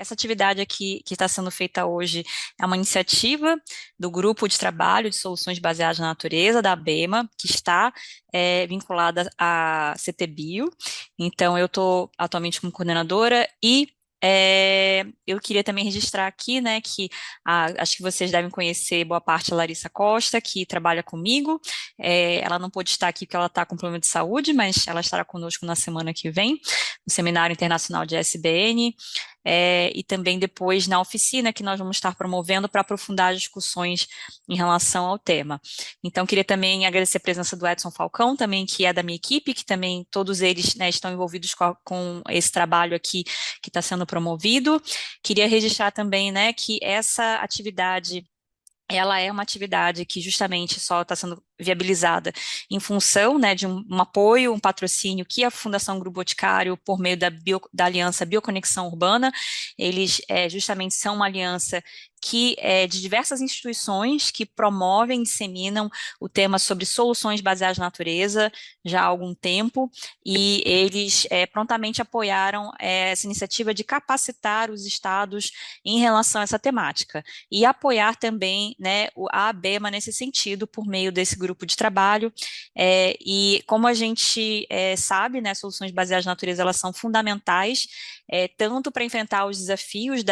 essa atividade aqui que está sendo feita hoje é uma iniciativa do Grupo de Trabalho de Soluções Baseadas na Natureza, da ABEMA, que está vinculada à CTBio. Então, eu estou atualmente como coordenadora e eu queria também registrar aqui, né, que acho que vocês devem conhecer boa parte a Larissa Costa, que trabalha comigo. Ela não pôde estar aqui porque ela está com problema de saúde, mas ela estará conosco na semana que vem, no Seminário Internacional de SBN, e também depois na oficina que nós vamos estar promovendo para aprofundar as discussões em relação ao tema. Então, queria também agradecer a presença do Edson Falcão, também, que é da minha equipe, que também todos eles, né, estão envolvidos com esse trabalho aqui que está sendo promovido. Queria registrar também, né, que essa atividade ela é uma atividade que justamente só está sendo viabilizada em função, né, de um apoio, um patrocínio que a Fundação Grupo Boticário, por meio da Aliança Bioconexão Urbana, eles justamente são uma aliança que é de diversas instituições que promovem e disseminam o tema sobre soluções baseadas na natureza já há algum tempo, e eles prontamente apoiaram essa iniciativa de capacitar os estados em relação a essa temática, e apoiar também, né, a ABEMA nesse sentido, por meio desse grupo de trabalho, e como a gente sabe, né, soluções baseadas na natureza, elas são fundamentais, tanto para enfrentar os desafios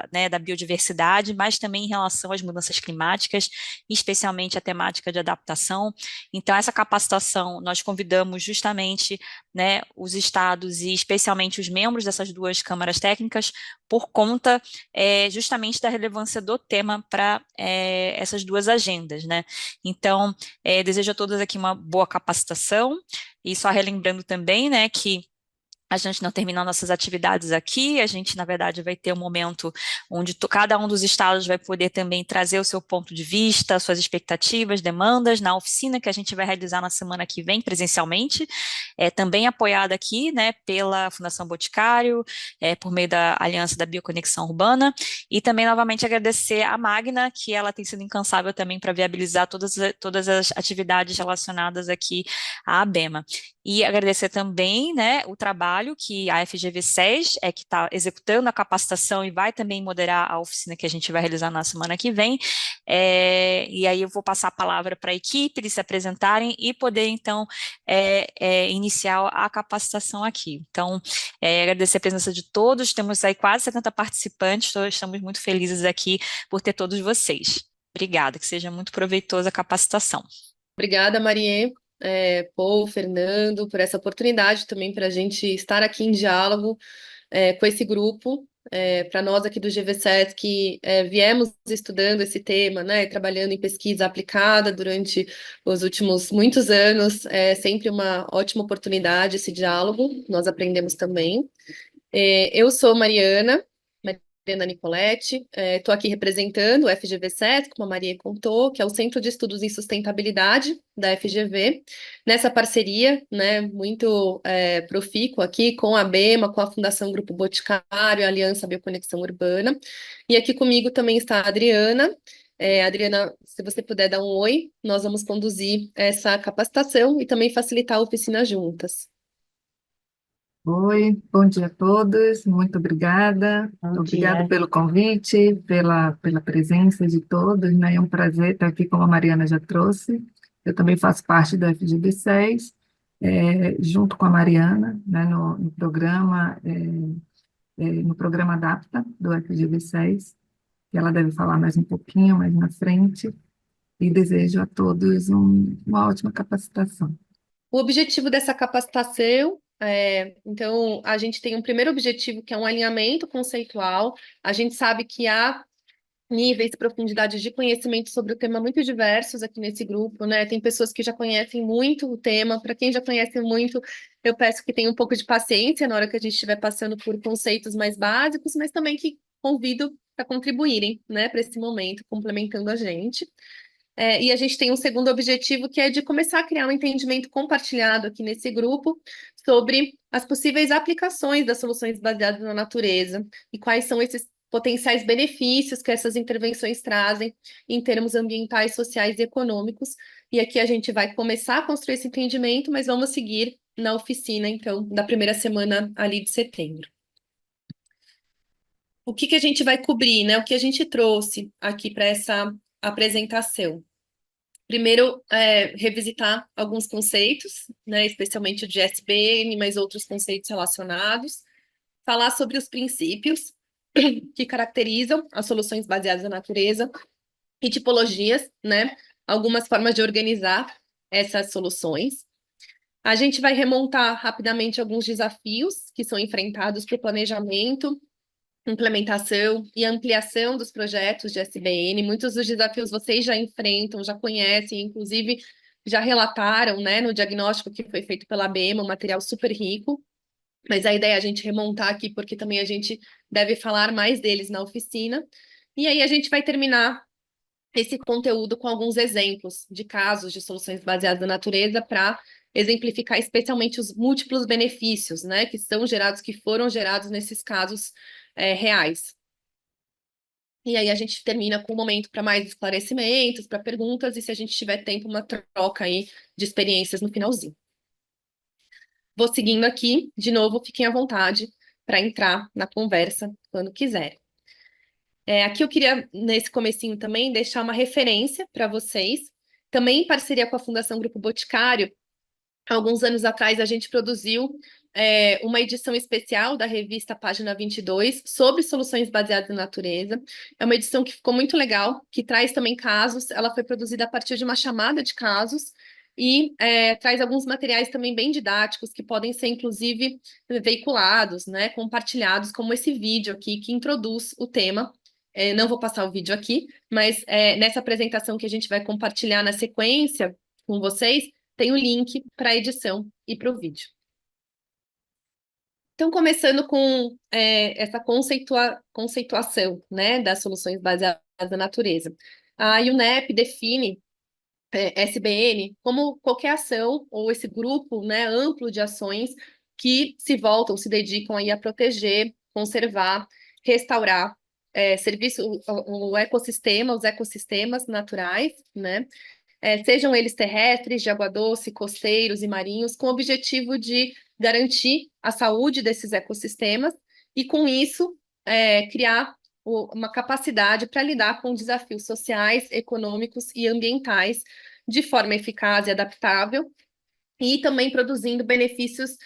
né, da biodiversidade, mas também em relação às mudanças climáticas, especialmente a temática de adaptação. Então, essa capacitação, nós convidamos justamente, né, os estados e especialmente os membros dessas duas câmaras técnicas, por conta justamente da relevância do tema para essas duas agendas, né? Então, desejo a todas aqui uma boa capacitação, e só relembrando também, né, que a gente não terminou nossas atividades aqui, a gente, na verdade, vai ter um momento onde cada um dos estados vai poder também trazer o seu ponto de vista, suas expectativas, demandas, na oficina que a gente vai realizar na semana que vem, presencialmente, também apoiada aqui, né, pela Fundação Boticário, por meio da Aliança da Bioconexão Urbana, e também, novamente, agradecer a Magna, que ela tem sido incansável também para viabilizar todas as atividades relacionadas aqui à ABEMA. E agradecer também, né, o trabalho que a FGV-SES que está executando a capacitação e vai também moderar a oficina que a gente vai realizar na semana que vem. E aí eu vou passar a palavra para a equipe, eles se apresentarem e poder, então, iniciar a capacitação aqui. Então, agradecer a presença de todos, temos aí quase 70 participantes, estamos muito felizes aqui por ter todos vocês. Obrigada, que seja muito proveitosa a capacitação. Obrigada, Marie, Paul, Fernando, por essa oportunidade também para a gente estar aqui em diálogo com esse grupo. Para nós aqui do GV7 que viemos estudando esse tema, né, trabalhando em pesquisa aplicada durante os últimos muitos anos, é sempre uma ótima oportunidade esse diálogo, nós aprendemos também. Eu sou Mariana Nicoletti, estou aqui representando o FGV-SET, como a Maria contou, que é o Centro de Estudos em Sustentabilidade da FGV, nessa parceria, né, muito profícua aqui com a ABEMA, com a Fundação Grupo Boticário, a Aliança Bioconexão Urbana, e aqui comigo também está a Adriana. Adriana, se você puder dar um oi, nós vamos conduzir essa capacitação e também facilitar a oficina juntas. Oi, bom dia a todos, muito obrigada. Bom Obrigada dia. pelo convite, pela presença de todos, né? É um prazer estar aqui, como a Mariana já trouxe. Eu também faço parte do FGV6, junto com a Mariana, né, no programa Adapta do FGV6, que ela deve falar mais um pouquinho mais na frente, e desejo a todos uma ótima capacitação. O objetivo dessa capacitação, então, a gente tem um primeiro objetivo, que é um alinhamento conceitual. A gente sabe que há níveis, profundidades de conhecimento sobre o tema muito diversos aqui nesse grupo, né? Tem pessoas que já conhecem muito o tema. Para quem já conhece muito, eu peço que tenha um pouco de paciência na hora que a gente estiver passando por conceitos mais básicos, mas também que convido para contribuírem, né, para esse momento, complementando a gente. E a gente tem um segundo objetivo, que é de começar a criar um entendimento compartilhado aqui nesse grupo sobre as possíveis aplicações das soluções baseadas na natureza e quais são esses potenciais benefícios que essas intervenções trazem em termos ambientais, sociais e econômicos. E aqui a gente vai começar a construir esse entendimento, mas vamos seguir na oficina, então, da primeira semana ali de setembro. o que que a gente vai cobrir, né? O que a gente trouxe aqui para essa apresentação. Primeiro, revisitar alguns conceitos, né? Especialmente o de SBN, mas outros conceitos relacionados. Falar sobre os princípios que caracterizam as soluções baseadas na natureza e tipologias, né? Algumas formas de organizar essas soluções. A gente vai remontar rapidamente alguns desafios que são enfrentados para o planejamento, implementação e ampliação dos projetos de SBN. Muitos dos desafios vocês já enfrentam, já conhecem, inclusive já relataram, né, no diagnóstico que foi feito pela ABEMA, um material super rico. Mas a ideia é a gente remontar aqui, porque também a gente deve falar mais deles na oficina. E aí a gente vai terminar esse conteúdo com alguns exemplos de casos de soluções baseadas na natureza para exemplificar especialmente os múltiplos benefícios, né, que são gerados, que foram gerados nesses casos reais. E aí a gente termina com um momento para mais esclarecimentos, para perguntas, e se a gente tiver tempo, uma troca aí de experiências no finalzinho. Vou seguindo aqui, de novo, fiquem à vontade para entrar na conversa quando quiserem. Aqui eu queria, nesse comecinho também, deixar uma referência para vocês, também em parceria com a Fundação Grupo Boticário. Alguns anos atrás, a gente produziu uma edição especial da revista Página 22 sobre soluções baseadas na natureza. É uma edição que ficou muito legal, que traz também casos. Ela foi produzida a partir de uma chamada de casos e traz alguns materiais também bem didáticos que podem ser, inclusive, veiculados, né, compartilhados, como esse vídeo aqui, que introduz o tema. Não vou passar o vídeo aqui, mas nessa apresentação que a gente vai compartilhar na sequência com vocês, tem o link para a edição e para o vídeo. Então, começando com essa conceituação, né, das soluções baseadas na natureza. A UNEP define SBN como qualquer ação ou esse grupo, né, amplo de ações que se voltam, se dedicam aí a proteger, conservar, restaurar o ecossistema, os ecossistemas naturais, né, sejam eles terrestres, de água doce, costeiros e marinhos, com o objetivo de garantir a saúde desses ecossistemas e, com isso, criar uma capacidade para lidar com desafios sociais, econômicos e ambientais de forma eficaz e adaptável, e também produzindo benefícios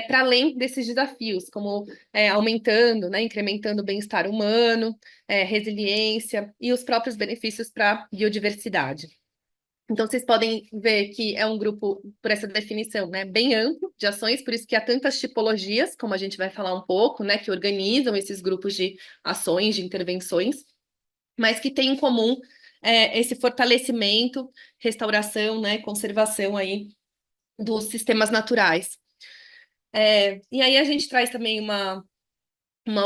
para além desses desafios, como aumentando, né, incrementando o bem-estar humano, resiliência e os próprios benefícios para a biodiversidade. Então, vocês podem ver que é um grupo, por essa definição, né, bem amplo de ações, por isso que há tantas tipologias, como a gente vai falar um pouco, né, que organizam esses grupos de ações, de intervenções, mas que têm em comum esse fortalecimento, restauração, né, conservação aí dos sistemas naturais. E aí a gente traz também uma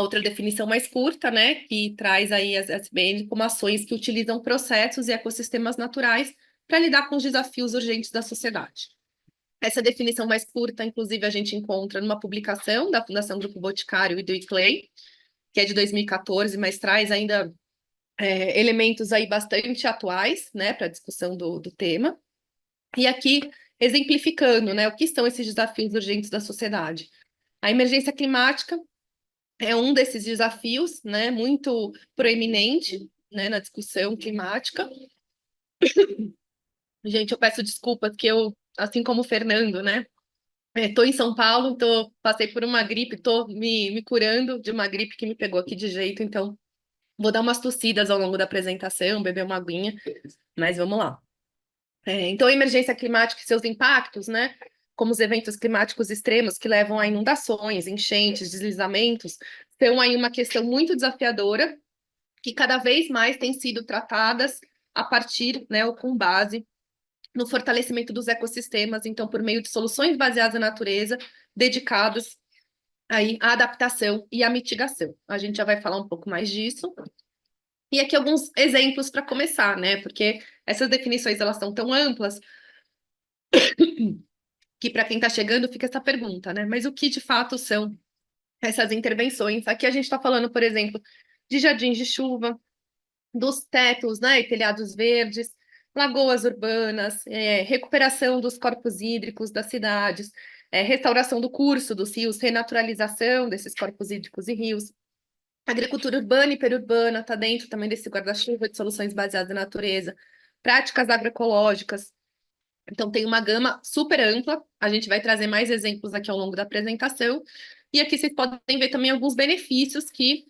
outra definição mais curta, né, que traz aí as SBN como ações que utilizam processos e ecossistemas naturais para lidar com os desafios urgentes da sociedade. Essa definição mais curta, inclusive, a gente encontra numa publicação da Fundação Grupo Boticário e do ICLEI, que é de 2014, mas traz ainda elementos aí bastante atuais, né, para a discussão do tema. E aqui, exemplificando, né, o que são esses desafios urgentes da sociedade. A emergência climática é um desses desafios, né, muito proeminente, né, na discussão climática. Gente, eu peço desculpas que eu, assim como o Fernando, né, estou em São Paulo, passei por uma gripe, estou me curando de uma gripe que me pegou aqui de jeito, então vou dar umas tossidas ao longo da apresentação, beber uma aguinha, mas vamos lá. Então, a emergência climática e seus impactos, né, como os eventos climáticos extremos que levam a inundações, enchentes, deslizamentos, são aí uma questão muito desafiadora, que cada vez mais tem sido tratadas a partir, né, ou com base no fortalecimento dos ecossistemas, então, por meio de soluções baseadas na natureza, dedicados aí à adaptação e à mitigação. A gente já vai falar um pouco mais disso. E aqui alguns exemplos para começar, né? Porque essas definições, elas são tão amplas que para quem está chegando fica essa pergunta, né? Mas o que de fato são essas intervenções? Aqui a gente está falando, por exemplo, de jardins de chuva, dos tetos, né, e telhados verdes, lagoas urbanas, recuperação dos corpos hídricos das cidades, restauração do curso dos rios, renaturalização desses corpos hídricos e rios, Agricultura urbana e periurbana está dentro também desse guarda-chuva de soluções baseadas na natureza. Práticas agroecológicas. Então, tem uma gama super ampla. A gente vai trazer mais exemplos aqui ao longo da apresentação. E aqui vocês podem ver também alguns benefícios que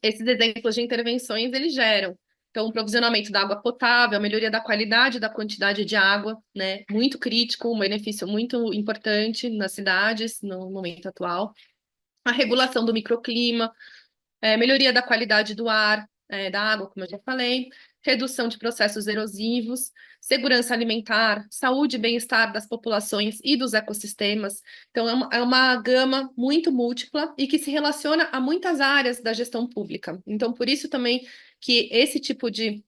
esses exemplos de intervenções eles geram. Então, o provisionamento da água potável, a melhoria da qualidade e da quantidade de água, né? Muito crítico, um benefício muito importante nas cidades no momento atual. A regulação do microclima, melhoria da qualidade do ar, da água, como eu já falei, redução de processos erosivos, segurança alimentar, saúde e bem-estar das populações e dos ecossistemas. Então, é uma gama muito múltipla e que se relaciona a muitas áreas da gestão pública. Então, por isso também que esse tipo de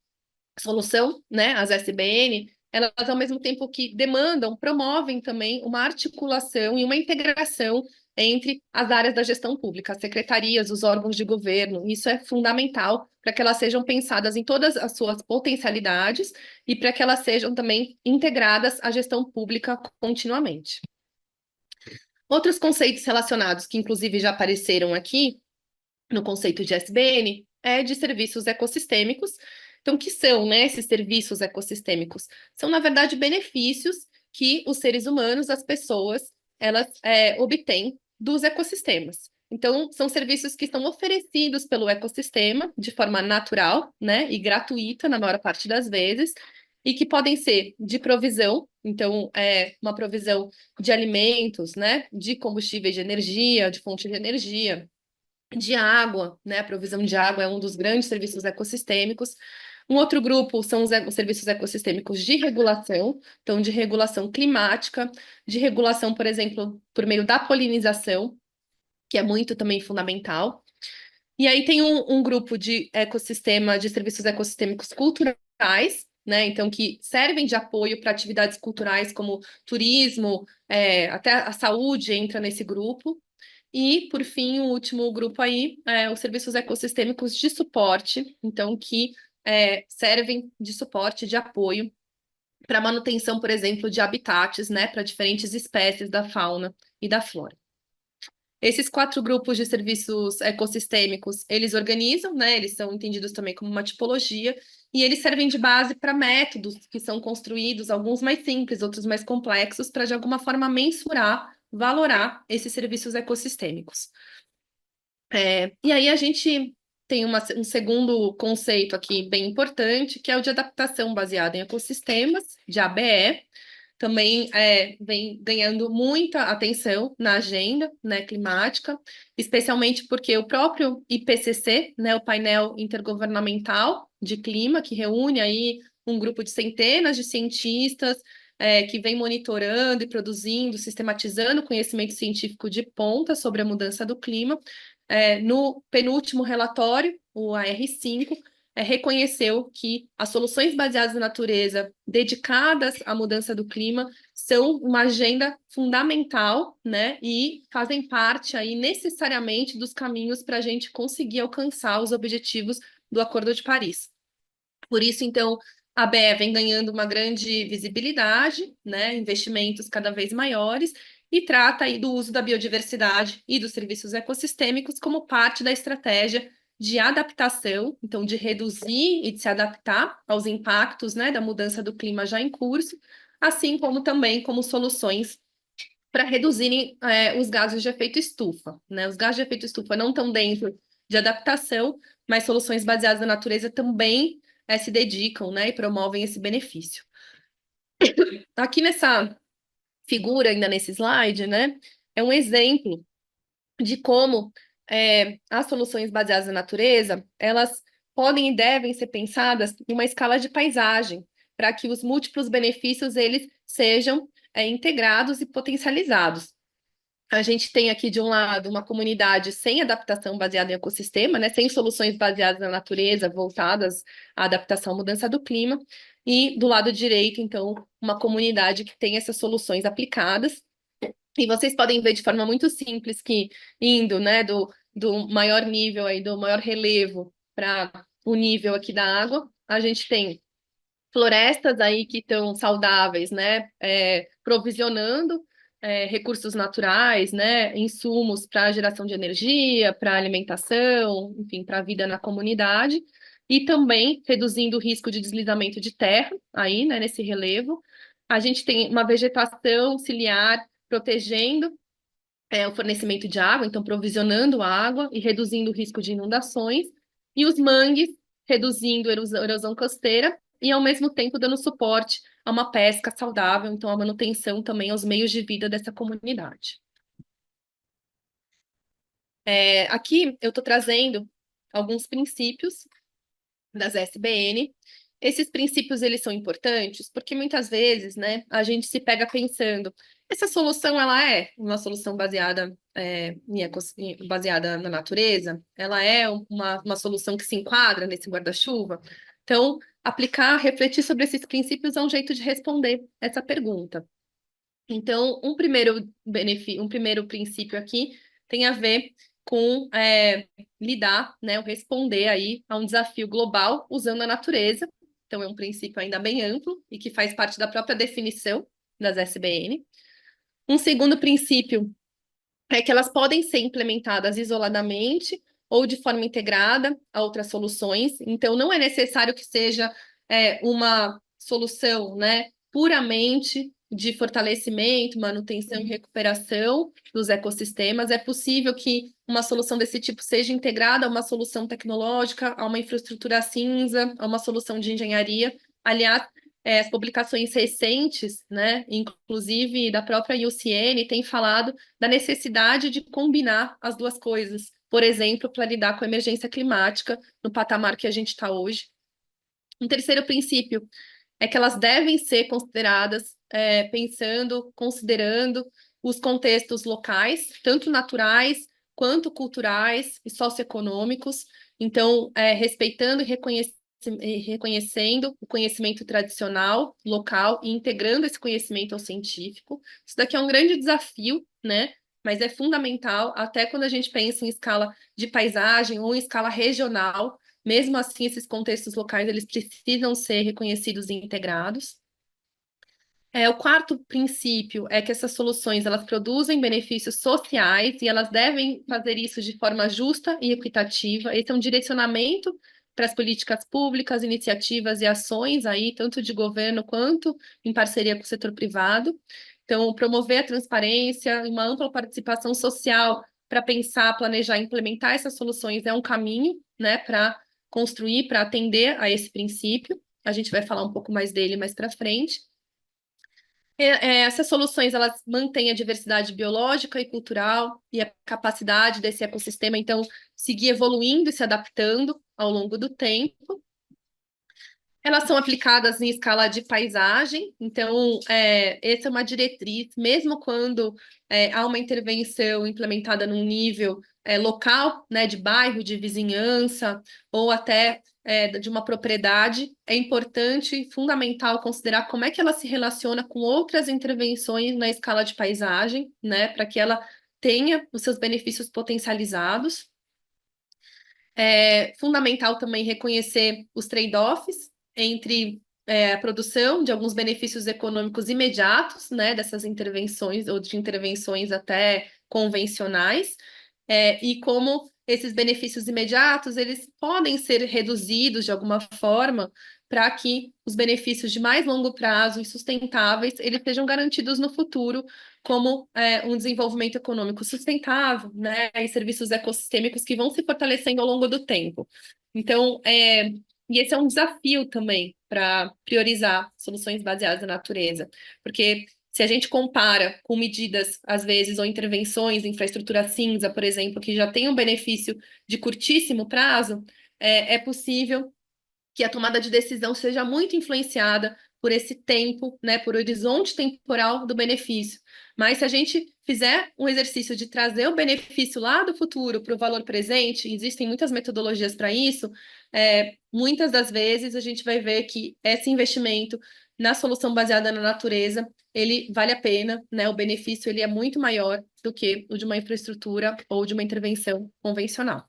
solução, né, as SBN, elas, ao mesmo tempo que demandam, promovem também uma articulação e uma integração entre as áreas da gestão pública, as secretarias, os órgãos de governo. Isso é fundamental para que elas sejam pensadas em todas as suas potencialidades e para que elas sejam também integradas à gestão pública continuamente. Outros conceitos relacionados, que inclusive já apareceram aqui no conceito de SBN, é de serviços ecossistêmicos. Então, o que são, né, esses serviços ecossistêmicos? São, na verdade, benefícios que os seres humanos, as pessoas, elas obtêm dos ecossistemas. Então, são serviços que são oferecidos pelo ecossistema de forma natural, né, e gratuita, na maior parte das vezes, e que podem ser de provisão, então, uma provisão de alimentos, né, de combustíveis de energia, de fonte de energia, de água, né? A provisão de água é um dos grandes serviços ecossistêmicos. Um outro grupo são os serviços ecossistêmicos de regulação, então de regulação climática, de regulação, por exemplo, por meio da polinização, que é muito também fundamental. E aí tem um grupo de ecossistema, de serviços ecossistêmicos culturais, né? Então, que servem de apoio para atividades culturais como turismo, até a saúde entra nesse grupo. E, por fim, o último grupo aí é os serviços ecossistêmicos de suporte, então, que servem de suporte, de apoio para manutenção, por exemplo, de habitats, né, para diferentes espécies da fauna e da flora. Esses 4 grupos de serviços ecossistêmicos, eles organizam, né, eles são entendidos também como uma tipologia, e eles servem de base para métodos que são construídos, alguns mais simples, outros mais complexos, para de alguma forma mensurar, valorar esses serviços ecossistêmicos. E aí a gente tem um segundo conceito aqui bem importante, que é o de adaptação baseada em ecossistemas, de ABE, também vem ganhando muita atenção na agenda, né, climática, especialmente porque o próprio IPCC, né, o painel intergovernamental de clima, que reúne aí um grupo de centenas de cientistas que vem monitorando e produzindo, sistematizando conhecimento científico de ponta sobre a mudança do clima, no penúltimo relatório, o AR5, reconheceu que as soluções baseadas na natureza dedicadas à mudança do clima são uma agenda fundamental, né, e fazem parte aí necessariamente dos caminhos para a gente conseguir alcançar os objetivos do Acordo de Paris. Por isso, então, a BE vem ganhando uma grande visibilidade, né, investimentos cada vez maiores, e trata aí do uso da biodiversidade e dos serviços ecossistêmicos como parte da estratégia de adaptação, então de reduzir e de se adaptar aos impactos, né, da mudança do clima já em curso, assim como também como soluções para reduzirem os gases de efeito estufa, né? Os gases de efeito estufa não estão dentro de adaptação, mas soluções baseadas na natureza também se dedicam, né, e promovem esse benefício. Aqui nessa figura, ainda nesse slide, né, é um exemplo de como as soluções baseadas na natureza, elas podem e devem ser pensadas em uma escala de paisagem, para que os múltiplos benefícios eles sejam integrados e potencializados. A gente tem aqui, de um lado, uma comunidade sem adaptação baseada em ecossistema, né, sem soluções baseadas na natureza, voltadas à adaptação à mudança do clima, e do lado direito, então, uma comunidade que tem essas soluções aplicadas. E vocês podem ver de forma muito simples que, indo, né, do maior nível aí, do maior relevo para o nível aqui da água, a gente tem florestas aí que estão saudáveis, né, provisionando recursos naturais, né, insumos para geração de energia, para alimentação, enfim, para a vida na comunidade, e também reduzindo o risco de deslizamento de terra aí, né, nesse relevo. A gente tem uma vegetação ciliar protegendo o fornecimento de água, então provisionando água e reduzindo o risco de inundações, e os mangues reduzindo a erosão costeira e, ao mesmo tempo, dando suporte a uma pesca saudável, então a manutenção também aos meios de vida dessa comunidade. Aqui eu estou trazendo alguns princípios das SBN. Esses princípios, eles são importantes porque muitas vezes, né, a gente se pega pensando, essa solução, ela é uma solução baseada, baseada na natureza? Ela é uma solução que se enquadra nesse guarda-chuva? Então, aplicar, refletir sobre esses princípios é um jeito de responder essa pergunta. Então, um primeiro princípio aqui tem a ver com lidar, né, ou responder aí a um desafio global usando a natureza. Então, é um princípio ainda bem amplo e que faz parte da própria definição das SBN. Um segundo princípio é que elas podem ser implementadas isoladamente ou de forma integrada a outras soluções. Então, não é necessário que seja uma solução, né, puramente de fortalecimento, manutenção e recuperação dos ecossistemas. É possível que uma solução desse tipo seja integrada a uma solução tecnológica, a uma infraestrutura cinza, a uma solução de engenharia. Aliás, as publicações recentes, né, inclusive da própria UCN, têm falado da necessidade de combinar as duas coisas, por exemplo, para lidar com a emergência climática no patamar que a gente está hoje. Um terceiro princípio é que elas devem ser consideradas considerando os contextos locais, tanto naturais quanto culturais e socioeconômicos, então, respeitando e reconhecendo o conhecimento tradicional, local, e integrando esse conhecimento ao científico. Isso daqui é um grande desafio, né? Mas é fundamental, até quando a gente pensa em escala de paisagem ou em escala regional, mesmo assim, esses contextos locais, eles precisam ser reconhecidos e integrados. O quarto princípio é que essas soluções, elas produzem benefícios sociais e elas devem fazer isso de forma justa e equitativa. Esse é um direcionamento para as políticas públicas, iniciativas e ações aí, tanto de governo quanto em parceria com o setor privado. Então, promover a transparência e uma ampla participação social para pensar, planejar e implementar essas soluções é um caminho, né, para construir, para atender a esse princípio. A gente vai falar um pouco mais dele mais para frente. Essas soluções, elas mantêm a diversidade biológica e cultural e a capacidade desse ecossistema, então, seguir evoluindo e se adaptando ao longo do tempo. Elas são aplicadas em escala de paisagem, então, essa é uma diretriz, mesmo quando há uma intervenção implementada num nível local, né, de bairro, de vizinhança, ou até de uma propriedade, é importante e fundamental considerar como é que ela se relaciona com outras intervenções na escala de paisagem, né, para que ela tenha os seus benefícios potencializados. É fundamental também reconhecer os trade-offs entre a produção de alguns benefícios econômicos imediatos, né, dessas intervenções, ou de intervenções até convencionais, e como esses benefícios imediatos, eles podem ser reduzidos de alguma forma para que os benefícios de mais longo prazo e sustentáveis, eles sejam garantidos no futuro, como um desenvolvimento econômico sustentável, né, e serviços ecossistêmicos que vão se fortalecendo ao longo do tempo. Então, e esse é um desafio também para priorizar soluções baseadas na natureza, porque se a gente compara com medidas, às vezes, ou intervenções em infraestrutura cinza, por exemplo, que já tem um benefício de curtíssimo prazo, é possível que a tomada de decisão seja muito influenciada por esse tempo, né, por horizonte temporal do benefício. Mas se a gente fizer um exercício de trazer o benefício lá do futuro para o valor presente, existem muitas metodologias para isso, muitas das vezes a gente vai ver que esse investimento na solução baseada na natureza, ele vale a pena, né? O benefício ele é muito maior do que o de uma infraestrutura ou de uma intervenção convencional.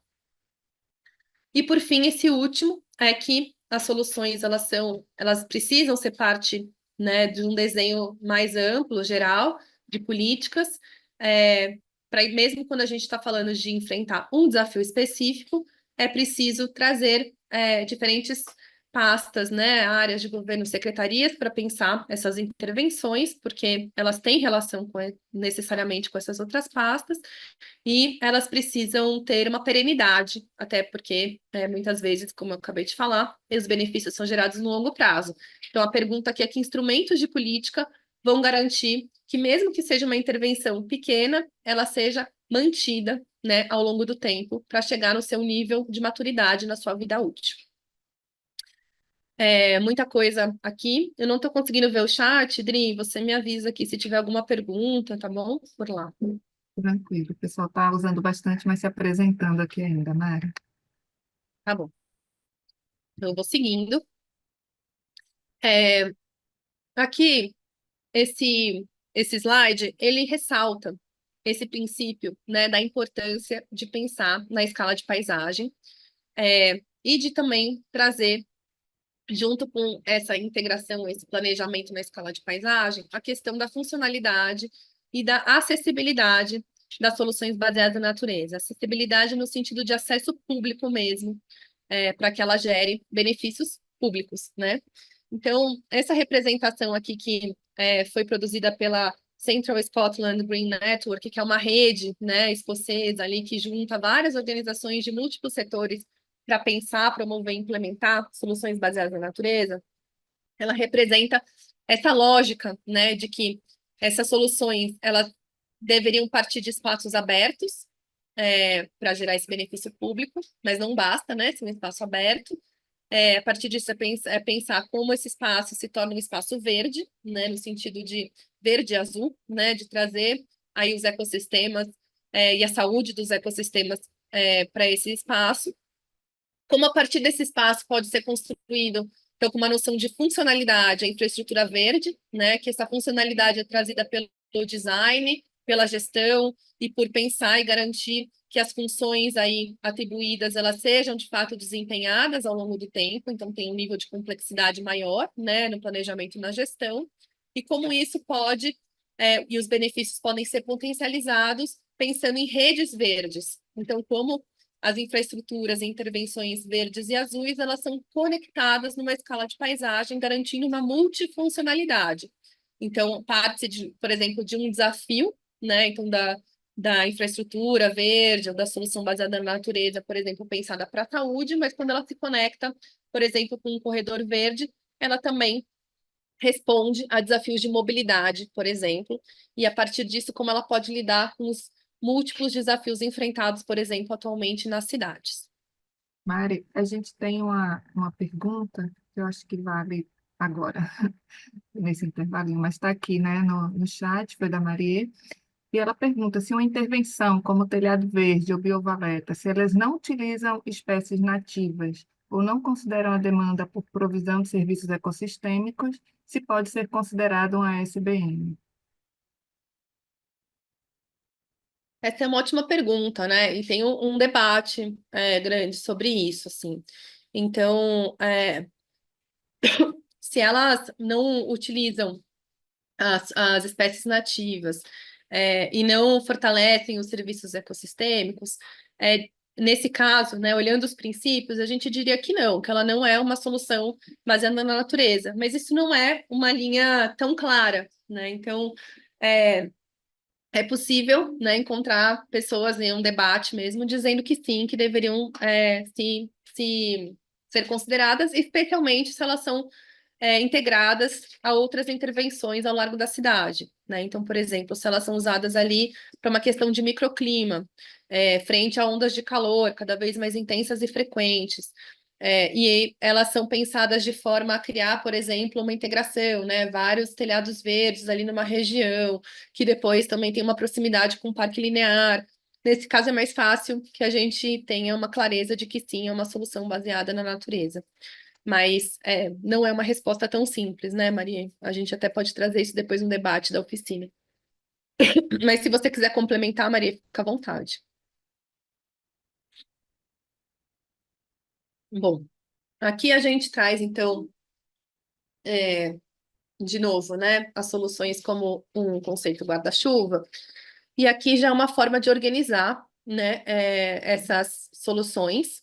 E por fim, esse último é que as soluções elas precisam ser parte, né, de um desenho mais amplo, geral, de políticas, para mesmo quando a gente está falando de enfrentar um desafio específico, é preciso trazer diferentes pastas, né, áreas de governo, secretarias, para pensar essas intervenções, porque elas têm relação necessariamente com essas outras pastas, e elas precisam ter uma perenidade, até porque, muitas vezes, como eu acabei de falar, os benefícios são gerados no longo prazo. Então, a pergunta aqui é que instrumentos de política vão garantir que, mesmo que seja uma intervenção pequena, ela seja mantida, né, ao longo do tempo, para chegar no seu nível de maturidade na sua vida útil. Muita coisa aqui. Eu não estou conseguindo ver o chat, Dri, você me avisa aqui se tiver alguma pergunta, tá bom? Por lá. Tranquilo, o pessoal está usando bastante, mas se apresentando aqui ainda, Mari. Tá bom. Então, eu vou seguindo. É, aqui, esse slide, ele ressalta esse princípio, né, da importância de pensar na escala de paisagem, e de também trazer, junto com essa integração, esse planejamento na escala de paisagem, a questão da funcionalidade e da acessibilidade das soluções baseadas na natureza. Acessibilidade no sentido de acesso público mesmo, para que ela gere benefícios públicos, né? Então, essa representação aqui que foi produzida pela Central Scotland Green Network, que é uma rede, né, escocesa ali que junta várias organizações de múltiplos setores para pensar, promover e implementar soluções baseadas na natureza, ela representa essa lógica, né, de que essas soluções elas deveriam partir de espaços abertos, para gerar esse benefício público, mas não basta, né, ser um espaço aberto. A partir disso, pensar como esse espaço se torna um espaço verde, né, no sentido de verde e azul, né, de trazer aí os ecossistemas e a saúde dos ecossistemas para esse espaço. Como a partir desse espaço pode ser construído, então, com uma noção de funcionalidade, a infraestrutura verde, né, que essa funcionalidade é trazida pelo design, pela gestão e por pensar e garantir que as funções aí atribuídas elas sejam de fato desempenhadas ao longo do tempo, então tem um nível de complexidade maior, né, no planejamento e na gestão, e como isso pode e os benefícios podem ser potencializados pensando em redes verdes. Então, como as infraestruturas e intervenções verdes e azuis, elas são conectadas numa escala de paisagem, garantindo uma multifuncionalidade. Então, parte, por exemplo, de um desafio, né? Então, da infraestrutura verde ou da solução baseada na natureza, por exemplo, pensada para a saúde, mas quando ela se conecta, por exemplo, com um corredor verde, ela também responde a desafios de mobilidade, por exemplo, e a partir disso, como ela pode lidar com os múltiplos desafios enfrentados, por exemplo, atualmente nas cidades. Mari, a gente tem uma pergunta que eu acho que vale agora, nesse intervalinho, mas está aqui, né, no chat, foi da Maria, e ela pergunta se uma intervenção como telhado verde ou biovaleta, se elas não utilizam espécies nativas ou não consideram a demanda por provisão de serviços ecossistêmicos, se pode ser considerado uma ASBM. Essa é uma ótima pergunta, né? E tem um debate grande sobre isso, assim. Então, se elas não utilizam as espécies nativas e não fortalecem os serviços ecossistêmicos, nesse caso, né, olhando os princípios, a gente diria que não, que ela não é uma solução baseada na natureza, mas isso não é uma linha tão clara, né? Então, é possível, né, encontrar pessoas em um debate mesmo dizendo que sim, que deveriam se ser consideradas, especialmente se elas são integradas a outras intervenções ao largo da cidade, né? Então, por exemplo, se elas são usadas ali para uma questão de microclima, frente a ondas de calor cada vez mais intensas e frequentes, e elas são pensadas de forma a criar, por exemplo, uma integração, né? Vários telhados verdes ali numa região, que depois também tem uma proximidade com o parque linear. Nesse caso, é mais fácil que a gente tenha uma clareza de que sim, é uma solução baseada na natureza. Mas não é uma resposta tão simples, né, Maria? A gente até pode trazer isso depois no debate da oficina. Mas se você quiser complementar, Maria, fica à vontade. Bom, aqui a gente traz, então, de novo, né, as soluções como um conceito guarda-chuva, e aqui já é uma forma de organizar, né, essas soluções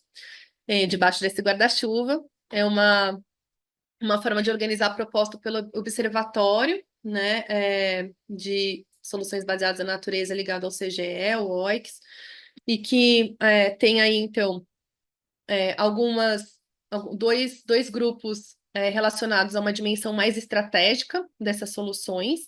debaixo desse guarda-chuva. É uma forma de organizar proposta pelo Observatório, né, de Soluções Baseadas na Natureza ligado ao CGE, o OICS, e que tem aí, então, dois grupos relacionados a uma dimensão mais estratégica dessas soluções,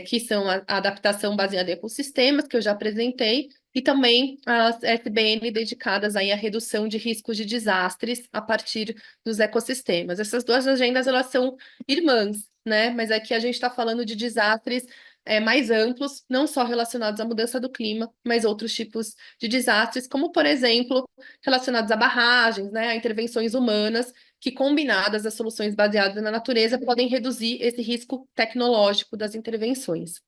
que são a adaptação baseada em ecossistemas, que eu já apresentei, e também as SBN dedicadas aí à redução de riscos de desastres a partir dos ecossistemas. Essas duas agendas, elas são irmãs, né? Mas aqui a gente está falando de desastres mais amplos, não só relacionados à mudança do clima, mas outros tipos de desastres, como, por exemplo, relacionados a barragens, né, a intervenções humanas, que combinadas às soluções baseadas na natureza podem reduzir esse risco tecnológico das intervenções.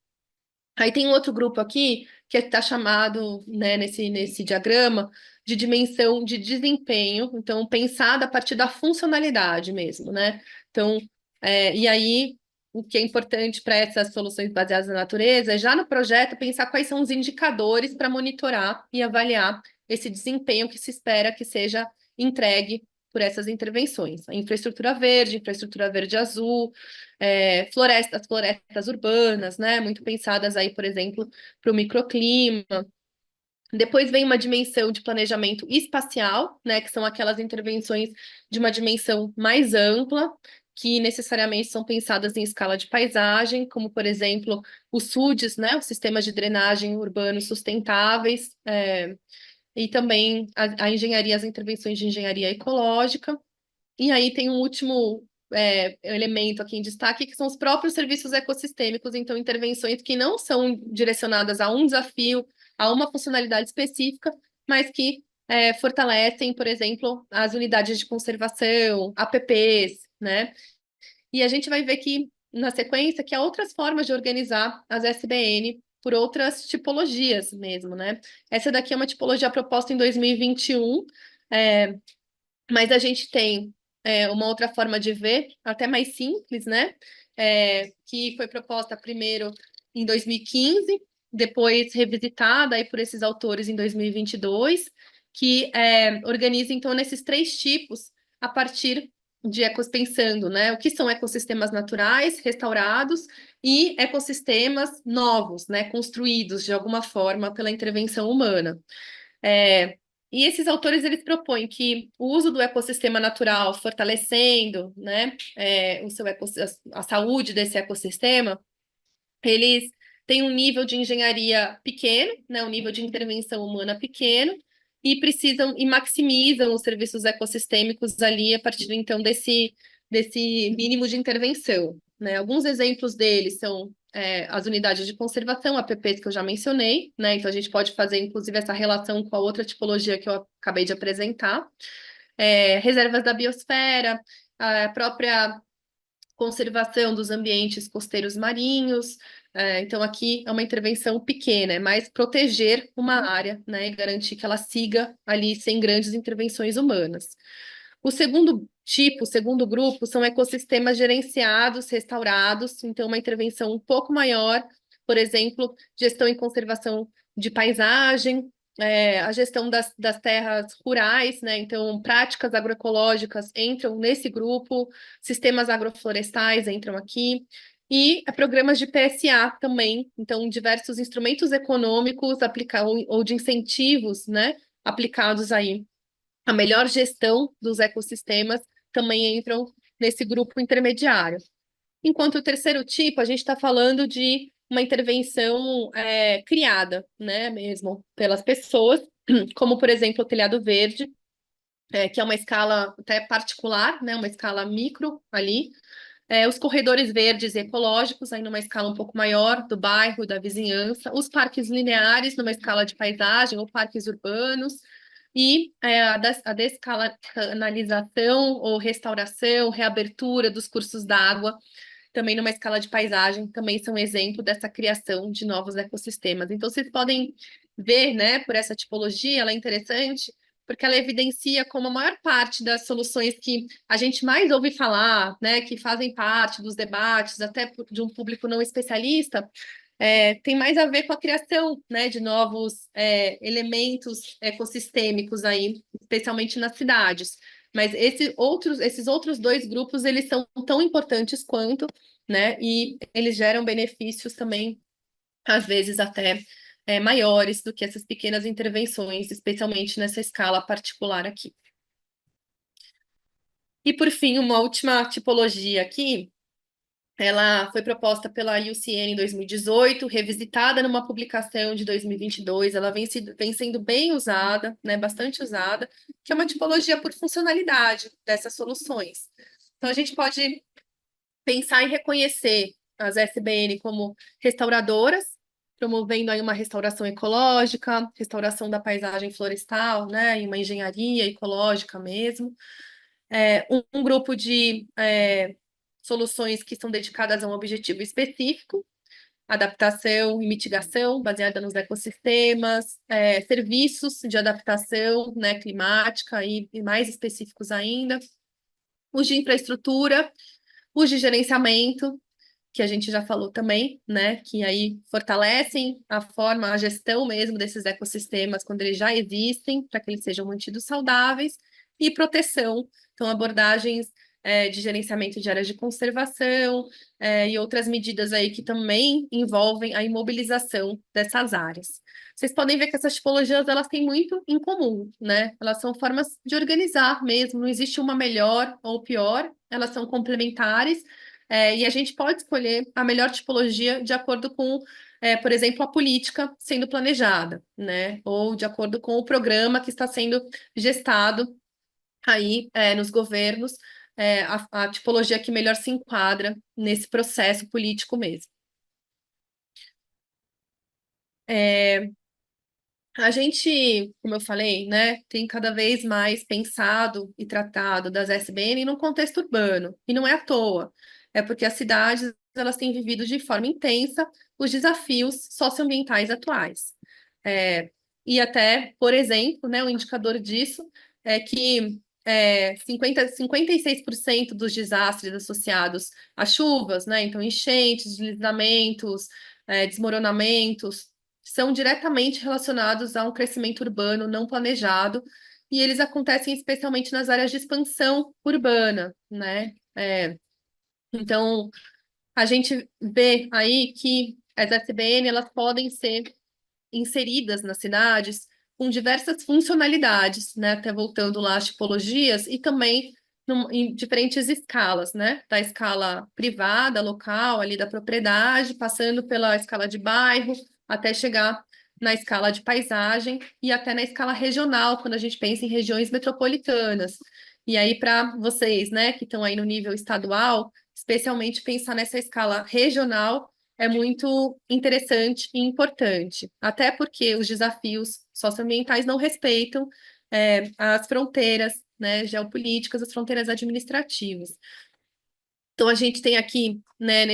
Aí tem um outro grupo aqui, que está chamado, né, nesse diagrama, de dimensão de desempenho, então pensada a partir da funcionalidade mesmo, né? Então, e aí, o que é importante para essas soluções baseadas na natureza é já no projeto pensar quais são os indicadores para monitorar e avaliar esse desempenho que se espera que seja entregue por essas intervenções. A infraestrutura verde azul, florestas urbanas, né? Muito pensadas aí, por exemplo, para o microclima. Depois vem uma dimensão de planejamento espacial, né, que são aquelas intervenções de uma dimensão mais ampla, que necessariamente são pensadas em escala de paisagem, como, por exemplo, os SUDs, né, os sistemas de drenagem urbanos sustentáveis, e também a engenharia, as intervenções de engenharia ecológica. E aí tem um último elemento aqui em destaque, que são os próprios serviços ecossistêmicos, então intervenções que não são direcionadas a um desafio, a uma funcionalidade específica, mas que fortalecem, por exemplo, as unidades de conservação, APPs, né? E a gente vai ver que, na sequência, que há outras formas de organizar as SBN por outras tipologias mesmo, né? Essa daqui é uma tipologia proposta em 2021, mas a gente tem uma outra forma de ver, até mais simples, né? Que foi proposta primeiro em 2015, depois revisitada aí por esses autores em 2022, que organiza, então, nesses três tipos, a partir de pensando, né? O que são ecossistemas naturais, restaurados, e ecossistemas novos, né? Construídos, de alguma forma, pela intervenção humana. E esses autores, eles propõem que o uso do ecossistema natural, fortalecendo, né, a saúde desse ecossistema, eles têm um nível de engenharia pequeno, né, um nível de intervenção humana pequeno, e precisam e maximizam os serviços ecossistêmicos ali a partir, então, desse mínimo de intervenção, né? Alguns exemplos deles são as unidades de conservação, APPs, que eu já mencionei, né? Então, a gente pode fazer, inclusive, essa relação com a outra tipologia que eu acabei de apresentar. Reservas da biosfera, a própria conservação dos ambientes costeiros marinhos. Então, aqui é uma intervenção pequena, é mais proteger uma área, né, e garantir que ela siga ali sem grandes intervenções humanas. O segundo grupo, são ecossistemas gerenciados, restaurados, então uma intervenção um pouco maior, por exemplo, gestão e conservação de paisagem, a gestão das terras rurais, né? Então, práticas agroecológicas entram nesse grupo, sistemas agroflorestais entram aqui, e programas de PSA também, então, diversos instrumentos econômicos ou de incentivos, né? Aplicados aí a melhor gestão dos ecossistemas também entram nesse grupo intermediário. Enquanto o terceiro tipo, a gente está falando de uma intervenção criada, né, mesmo pelas pessoas, como, por exemplo, o telhado verde, que é uma escala até particular, né, uma escala micro ali, os corredores verdes e ecológicos, aí numa escala um pouco maior, do bairro, da vizinhança, os parques lineares, numa escala de paisagem, ou parques urbanos, e a descanalização ou restauração, reabertura dos cursos d'água, também numa escala de paisagem, também são exemplo dessa criação de novos ecossistemas. Então, vocês podem ver, né, por essa tipologia, ela é interessante, porque ela evidencia como a maior parte das soluções que a gente mais ouve falar, né, que fazem parte dos debates, até de um público não especialista, tem mais a ver com a criação, né, de novos elementos ecossistêmicos aí, especialmente nas cidades. Mas esses outros dois grupos, eles são tão importantes quanto, né, e eles geram benefícios também, às vezes até maiores do que essas pequenas intervenções, especialmente nessa escala particular aqui. E, por fim, uma última tipologia aqui, ela foi proposta pela IUCN em 2018, revisitada numa publicação de 2022, ela vem sendo bem usada, né, bastante usada, que é uma tipologia por funcionalidade dessas soluções. Então, a gente pode pensar em reconhecer as SBN como restauradoras, promovendo aí uma restauração ecológica, restauração da paisagem florestal, né, e uma engenharia ecológica mesmo. Um grupo de soluções que são dedicadas a um objetivo específico, adaptação e mitigação baseada nos ecossistemas, serviços de adaptação, né, climática e mais específicos ainda, os de infraestrutura, os de gerenciamento, que a gente já falou também, né, que aí fortalecem a gestão mesmo desses ecossistemas quando eles já existem, para que eles sejam mantidos saudáveis, e proteção, então abordagens de gerenciamento de áreas de conservação e outras medidas aí que também envolvem a imobilização dessas áreas. Vocês podem ver que essas tipologias, elas têm muito em comum, né? Elas são formas de organizar mesmo, não existe uma melhor ou pior, elas são complementares, e a gente pode escolher a melhor tipologia de acordo com, por exemplo, a política sendo planejada, né? Ou de acordo com o programa que está sendo gestado aí nos governos, a tipologia que melhor se enquadra nesse processo político mesmo. A gente, como eu falei, né, tem cada vez mais pensado e tratado das SBN num contexto urbano, e não é à toa, é porque as cidades elas têm vivido de forma intensa os desafios socioambientais atuais. E até, por exemplo, né, um indicador disso é que 56% dos desastres associados a chuvas, né, então enchentes, deslizamentos, desmoronamentos, são diretamente relacionados a um crescimento urbano não planejado, e eles acontecem especialmente nas áreas de expansão urbana, né? Então, a gente vê aí que as SBN elas podem ser inseridas nas cidades com diversas funcionalidades, né? Até voltando lá às tipologias, e também em diferentes escalas, né? Da escala privada, local, ali da propriedade, passando pela escala de bairro, até chegar na escala de paisagem e até na escala regional, quando a gente pensa em regiões metropolitanas. E aí, para vocês, né, que estão aí no nível estadual, especialmente pensar nessa escala regional é muito interessante e importante, até porque os desafios socioambientais não respeitam as fronteiras, né, geopolíticas, as fronteiras administrativas. Então, a gente tem aqui, né,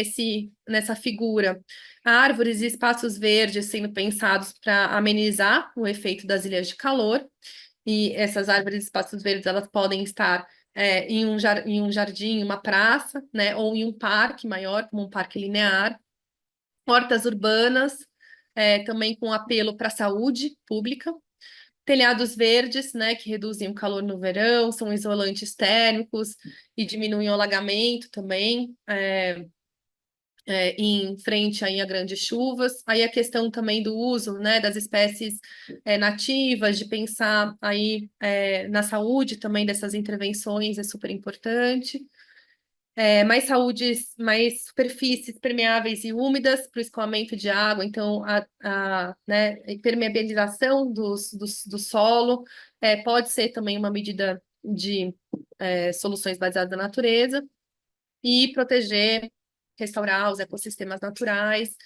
nessa figura, árvores e espaços verdes sendo pensados para amenizar o efeito das ilhas de calor, e essas árvores e espaços verdes, elas podem estar em um jardim, uma praça, né, ou em um parque maior, como um parque linear, hortas urbanas, também com apelo para a saúde pública, telhados verdes, né, que reduzem o calor no verão, são isolantes térmicos e diminuem o alagamento também, em frente aí a grandes chuvas. Aí a questão também do uso, né, das espécies nativas, de pensar aí na saúde também dessas intervenções é super importante. Mais superfícies permeáveis e úmidas para o escoamento de água, então né, a impermeabilização do solo pode ser também uma medida de soluções baseadas na natureza, e proteger, restaurar os ecossistemas naturais,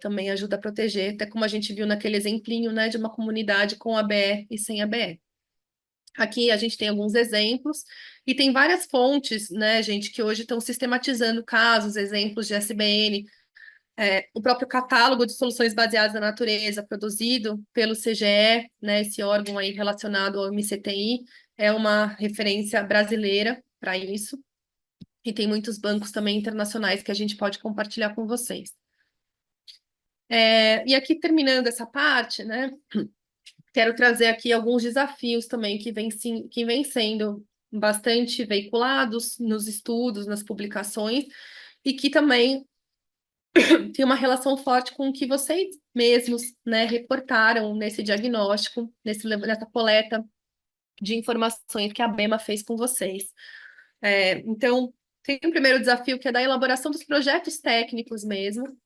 também ajuda a proteger, até como a gente viu naquele exemplinho, né, de uma comunidade com ABE e sem ABE. Aqui a gente tem alguns exemplos, e tem várias fontes, né, gente, que hoje estão sistematizando casos, exemplos de SBN, o próprio catálogo de soluções baseadas na natureza, produzido pelo CGE, né, esse órgão aí relacionado ao MCTI, é uma referência brasileira para isso, e tem muitos bancos também internacionais que a gente pode compartilhar com vocês. E aqui, terminando essa parte, né, quero trazer aqui alguns desafios também que vêm sendo bastante veiculados nos estudos, nas publicações, e que também tem uma relação forte com o que vocês mesmos, né, reportaram nesse diagnóstico, nessa coleta de informações que a BEMA fez com vocês. Então, tem o primeiro desafio, que é da elaboração dos projetos técnicos mesmo.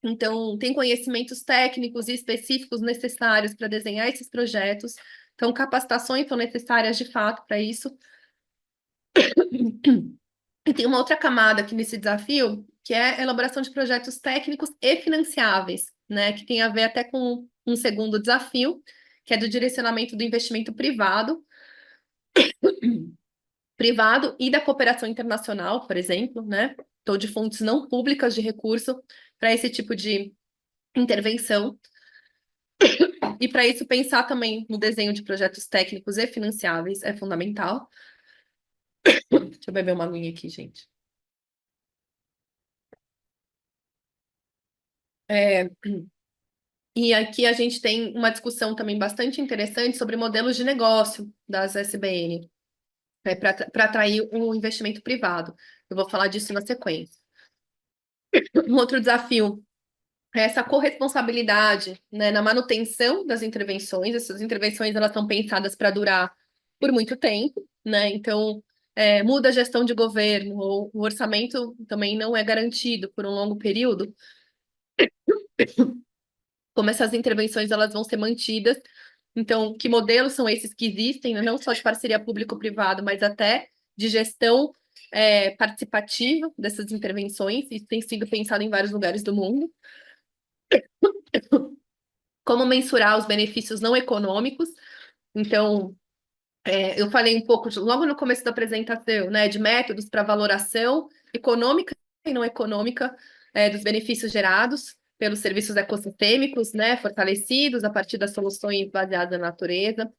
Então, tem conhecimentos técnicos e específicos necessários para desenhar esses projetos. Então, capacitações são necessárias de fato para isso. E tem uma outra camada aqui nesse desafio, que é a elaboração de projetos técnicos e financiáveis, né? Que tem a ver até com um segundo desafio, que é do direcionamento do investimento privado e da cooperação internacional, por exemplo, né? Então, de fontes não públicas de recurso para esse tipo de intervenção. E para isso, pensar também no desenho de projetos técnicos e financiáveis é fundamental. Deixa eu beber uma aguinha aqui, gente. E aqui a gente tem uma discussão também bastante interessante sobre modelos de negócio das SBN, para atrair o investimento privado. Eu vou falar disso na sequência. Um outro desafio é essa corresponsabilidade, né, na manutenção das intervenções. Essas intervenções, elas são pensadas para durar por muito tempo, né? Então, muda a gestão de governo, ou o orçamento também não é garantido por um longo período. Como essas intervenções elas vão ser mantidas. Então, que modelos são esses que existem, né? Não só de parceria público-privado, mas até de gestão participativa dessas intervenções. Isso tem sido pensado em vários lugares do mundo. Como mensurar os benefícios não econômicos. Então, eu falei um pouco, logo no começo da apresentação, né, de métodos para valoração econômica e não econômica dos benefícios gerados pelos serviços ecossistêmicos, né, fortalecidos a partir das soluções baseadas na natureza.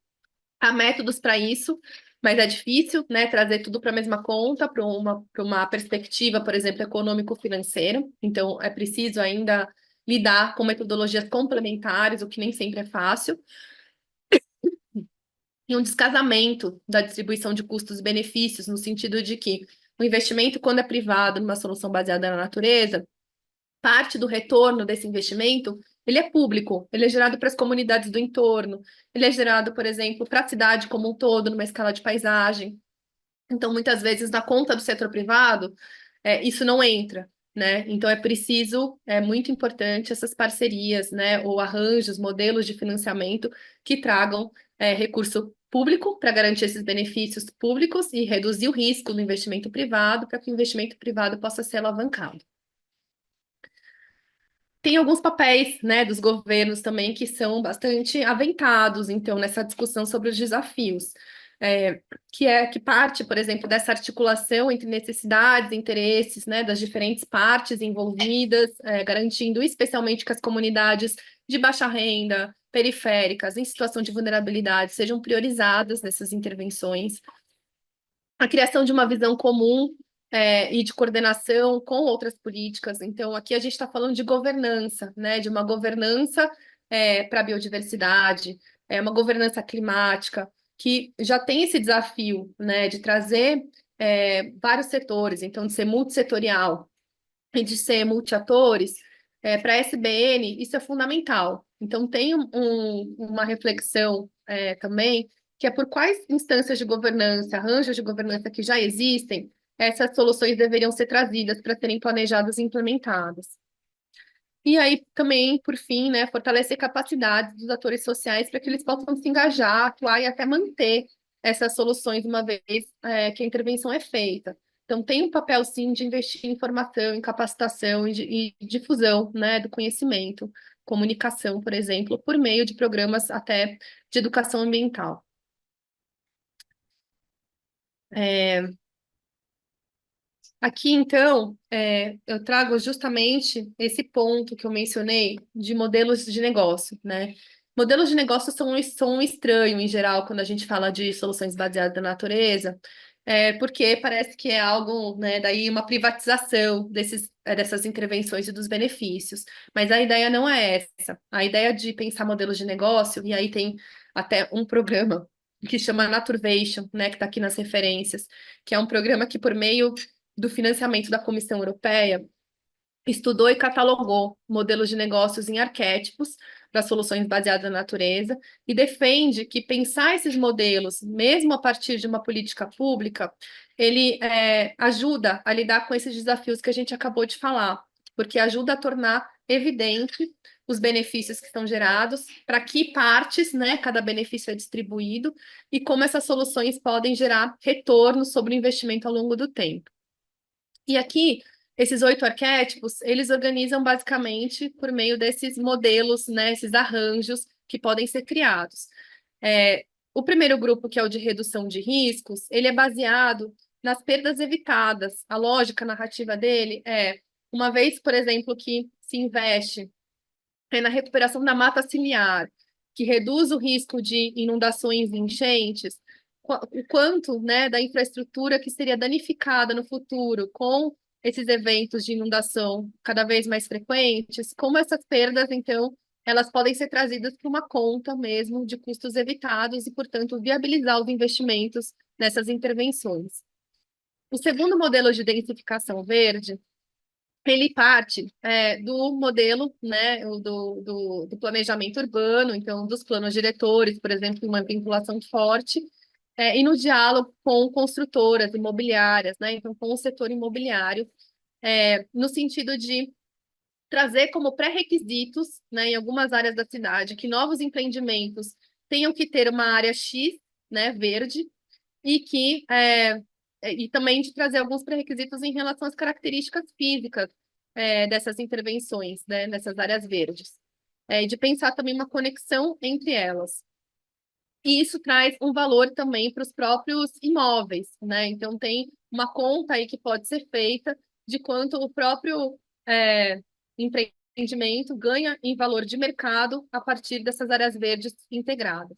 Há métodos para isso, mas é difícil, né, trazer tudo para a mesma conta, para uma perspectiva, por exemplo, econômico-financeira. Então, é preciso ainda lidar com metodologias complementares, o que nem sempre é fácil. E um descasamento da distribuição de custos e benefícios, no sentido de que o investimento, quando é privado, numa solução baseada na natureza, parte do retorno desse investimento, ele é público, ele é gerado para as comunidades do entorno, ele é gerado, por exemplo, para a cidade como um todo, numa escala de paisagem. Então, muitas vezes, na conta do setor privado, isso não entra, né? Então, é muito importante essas parcerias, né, ou arranjos, modelos de financiamento que tragam recurso público para garantir esses benefícios públicos e reduzir o risco do investimento privado, para que o investimento privado possa ser alavancado. Tem alguns papéis, né, dos governos também que são bastante aventados, então, nessa discussão sobre os desafios, que parte, por exemplo, dessa articulação entre necessidades e interesses, né, das diferentes partes envolvidas, garantindo especialmente que as comunidades de baixa renda, periféricas, em situação de vulnerabilidade, sejam priorizadas nessas intervenções. A criação de uma visão comum e de coordenação com outras políticas. Então, aqui a gente está falando de governança, né? De uma governança para a biodiversidade, uma governança climática, que já tem esse desafio, né? De trazer vários setores, então, de ser multissetorial e de ser multiatores. Para a SBN, isso é fundamental. Então, tem uma reflexão também, que é por quais instâncias de governança, arranjos de governança que já existem, essas soluções deveriam ser trazidas para serem planejadas e implementadas. E aí, também, por fim, né, fortalecer capacidades dos atores sociais para que eles possam se engajar, atuar e até manter essas soluções uma vez que a intervenção é feita. Então, tem um papel, sim, de investir em formação, em capacitação e difusão, né, do conhecimento, comunicação, por exemplo, por meio de programas até de educação ambiental. Aqui, então, eu trago justamente esse ponto que eu mencionei de modelos de negócio, né? Modelos de negócio são um estranho, em geral, quando a gente fala de soluções baseadas na natureza, porque parece que é algo, né, daí uma privatização dessas intervenções e dos benefícios. Mas a ideia não é essa. A ideia de pensar modelos de negócio, e aí tem até um programa que chama Naturvation, né, que está aqui nas referências, que é um programa que, por meio do financiamento da Comissão Europeia, estudou e catalogou modelos de negócios em arquétipos para soluções baseadas na natureza e defende que pensar esses modelos, mesmo a partir de uma política pública, ele ajuda a lidar com esses desafios que a gente acabou de falar, porque ajuda a tornar evidente os benefícios que estão gerados, para que partes, né, cada benefício é distribuído e como essas soluções podem gerar retorno sobre o investimento ao longo do tempo. E aqui, esses 8 arquétipos, eles organizam basicamente por meio desses modelos, né, esses arranjos que podem ser criados. O primeiro grupo, que é o de redução de riscos, ele é baseado nas perdas evitadas. A lógica narrativa dele é, uma vez, por exemplo, que se investe na recuperação da mata ciliar, que reduz o risco de inundações e enchentes, o quanto, né, da infraestrutura que seria danificada no futuro com esses eventos de inundação cada vez mais frequentes, como essas perdas, então, elas podem ser trazidas para uma conta mesmo de custos evitados e, portanto, viabilizar os investimentos nessas intervenções. O segundo modelo de densificação verde, ele parte do modelo, né, do planejamento urbano, então dos planos diretores, por exemplo, uma vinculação forte, e no diálogo com construtoras imobiliárias, né, então com o setor imobiliário, no sentido de trazer como pré-requisitos, né, em algumas áreas da cidade, que novos empreendimentos tenham que ter uma área X, né, verde, e que e também de trazer alguns pré-requisitos em relação às características físicas dessas intervenções, né, nessas áreas verdes, e de pensar também uma conexão entre elas. E isso traz um valor também para os próprios imóveis, né? Então tem uma conta aí que pode ser feita de quanto o próprio empreendimento ganha em valor de mercado a partir dessas áreas verdes integradas.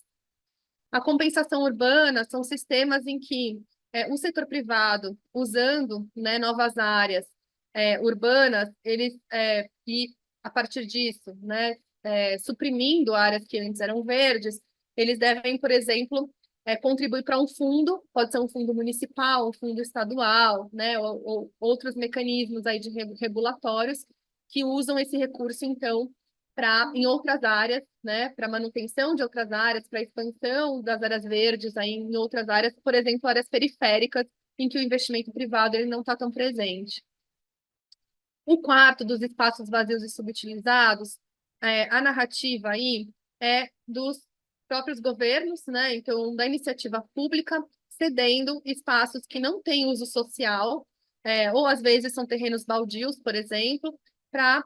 A compensação urbana são sistemas em que o setor privado, usando, né, novas áreas urbanas, e a partir disso, né, suprimindo áreas que antes eram verdes, eles devem, por exemplo, contribuir para um fundo, pode ser um fundo municipal, um fundo estadual, né, ou outros mecanismos aí de regulatórios que usam esse recurso, então, em outras áreas, né, para manutenção de outras áreas, para expansão das áreas verdes aí em outras áreas, por exemplo, áreas periféricas, em que o investimento privado ele não está tão presente. O quarto dos espaços vazios e subutilizados, a narrativa aí é dos próprios governos, né, então da iniciativa pública, cedendo espaços que não têm uso social, ou às vezes são terrenos baldios, por exemplo, para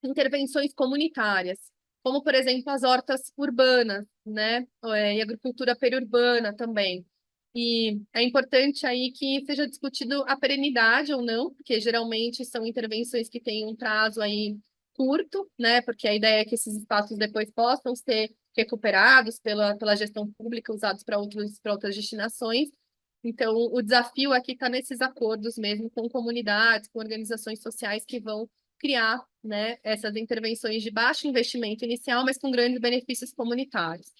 intervenções comunitárias, como, por exemplo, as hortas urbanas, né? E agricultura periurbana também. E é importante aí que seja discutido a perenidade ou não, porque geralmente são intervenções que têm um prazo aí curto, né? Porque a ideia é que esses espaços depois possam ser recuperados pela gestão pública, usados para outras destinações. Então, o desafio aqui está nesses acordos mesmo com comunidades, com organizações sociais que vão criar, né, essas intervenções de baixo investimento inicial, mas com grandes benefícios comunitários.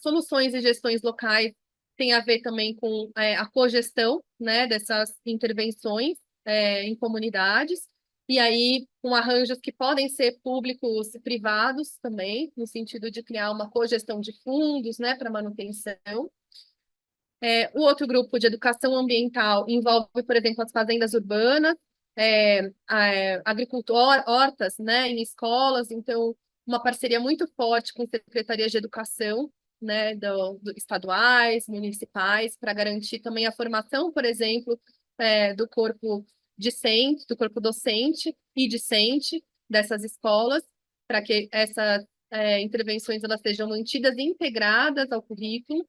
Soluções e gestões locais têm a ver também com a cogestão, né, dessas intervenções em comunidades, e aí com arranjos que podem ser públicos e privados também, no sentido de criar uma cogestão de fundos, né, para manutenção. O outro grupo de educação ambiental envolve, por exemplo, as fazendas urbanas, agricultor, hortas, né, em escolas, então uma parceria muito forte com secretarias de educação, né, estaduais, municipais, para garantir também a formação, por exemplo, do corpo discente, do corpo docente e discente dessas escolas, para que essas intervenções elas sejam mantidas e integradas ao currículo.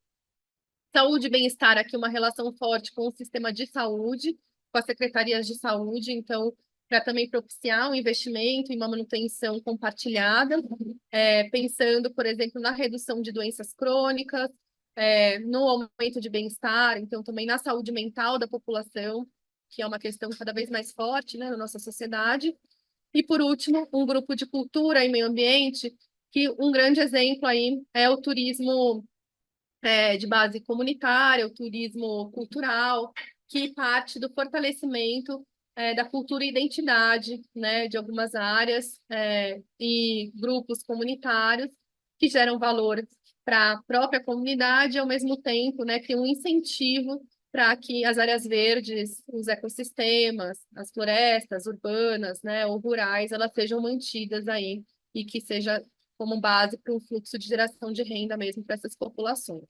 Saúde e bem-estar, aqui uma relação forte com o sistema de saúde, com as secretarias de saúde, então, para também propiciar um investimento e uma manutenção compartilhada, pensando, por exemplo, na redução de doenças crônicas, no aumento de bem-estar, então também na saúde mental da população, que é uma questão cada vez mais forte, né, na nossa sociedade. E, por último, um grupo de cultura e meio ambiente, que um grande exemplo aí é o turismo de base comunitária, o turismo cultural, que parte do fortalecimento da cultura e identidade, né, de algumas áreas e grupos comunitários que geram valor para a própria comunidade e, ao mesmo tempo, né, que um incentivo para que as áreas verdes, os ecossistemas, as florestas urbanas, né, ou rurais, elas sejam mantidas aí e que seja como base para um fluxo de geração de renda mesmo para essas populações.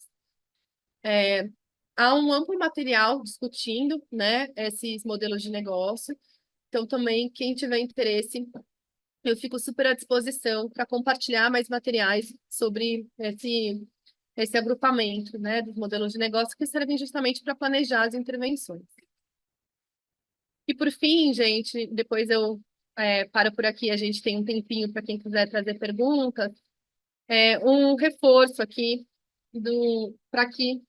Há um amplo material discutindo, né, esses modelos de negócio. Então, também, quem tiver interesse, eu fico super à disposição para compartilhar mais materiais sobre esse agrupamento, né, dos modelos de negócio que servem justamente para planejar as intervenções. E, por fim, gente, depois eu paro por aqui, a gente tem um tempinho para quem quiser trazer perguntas. Um reforço aqui para que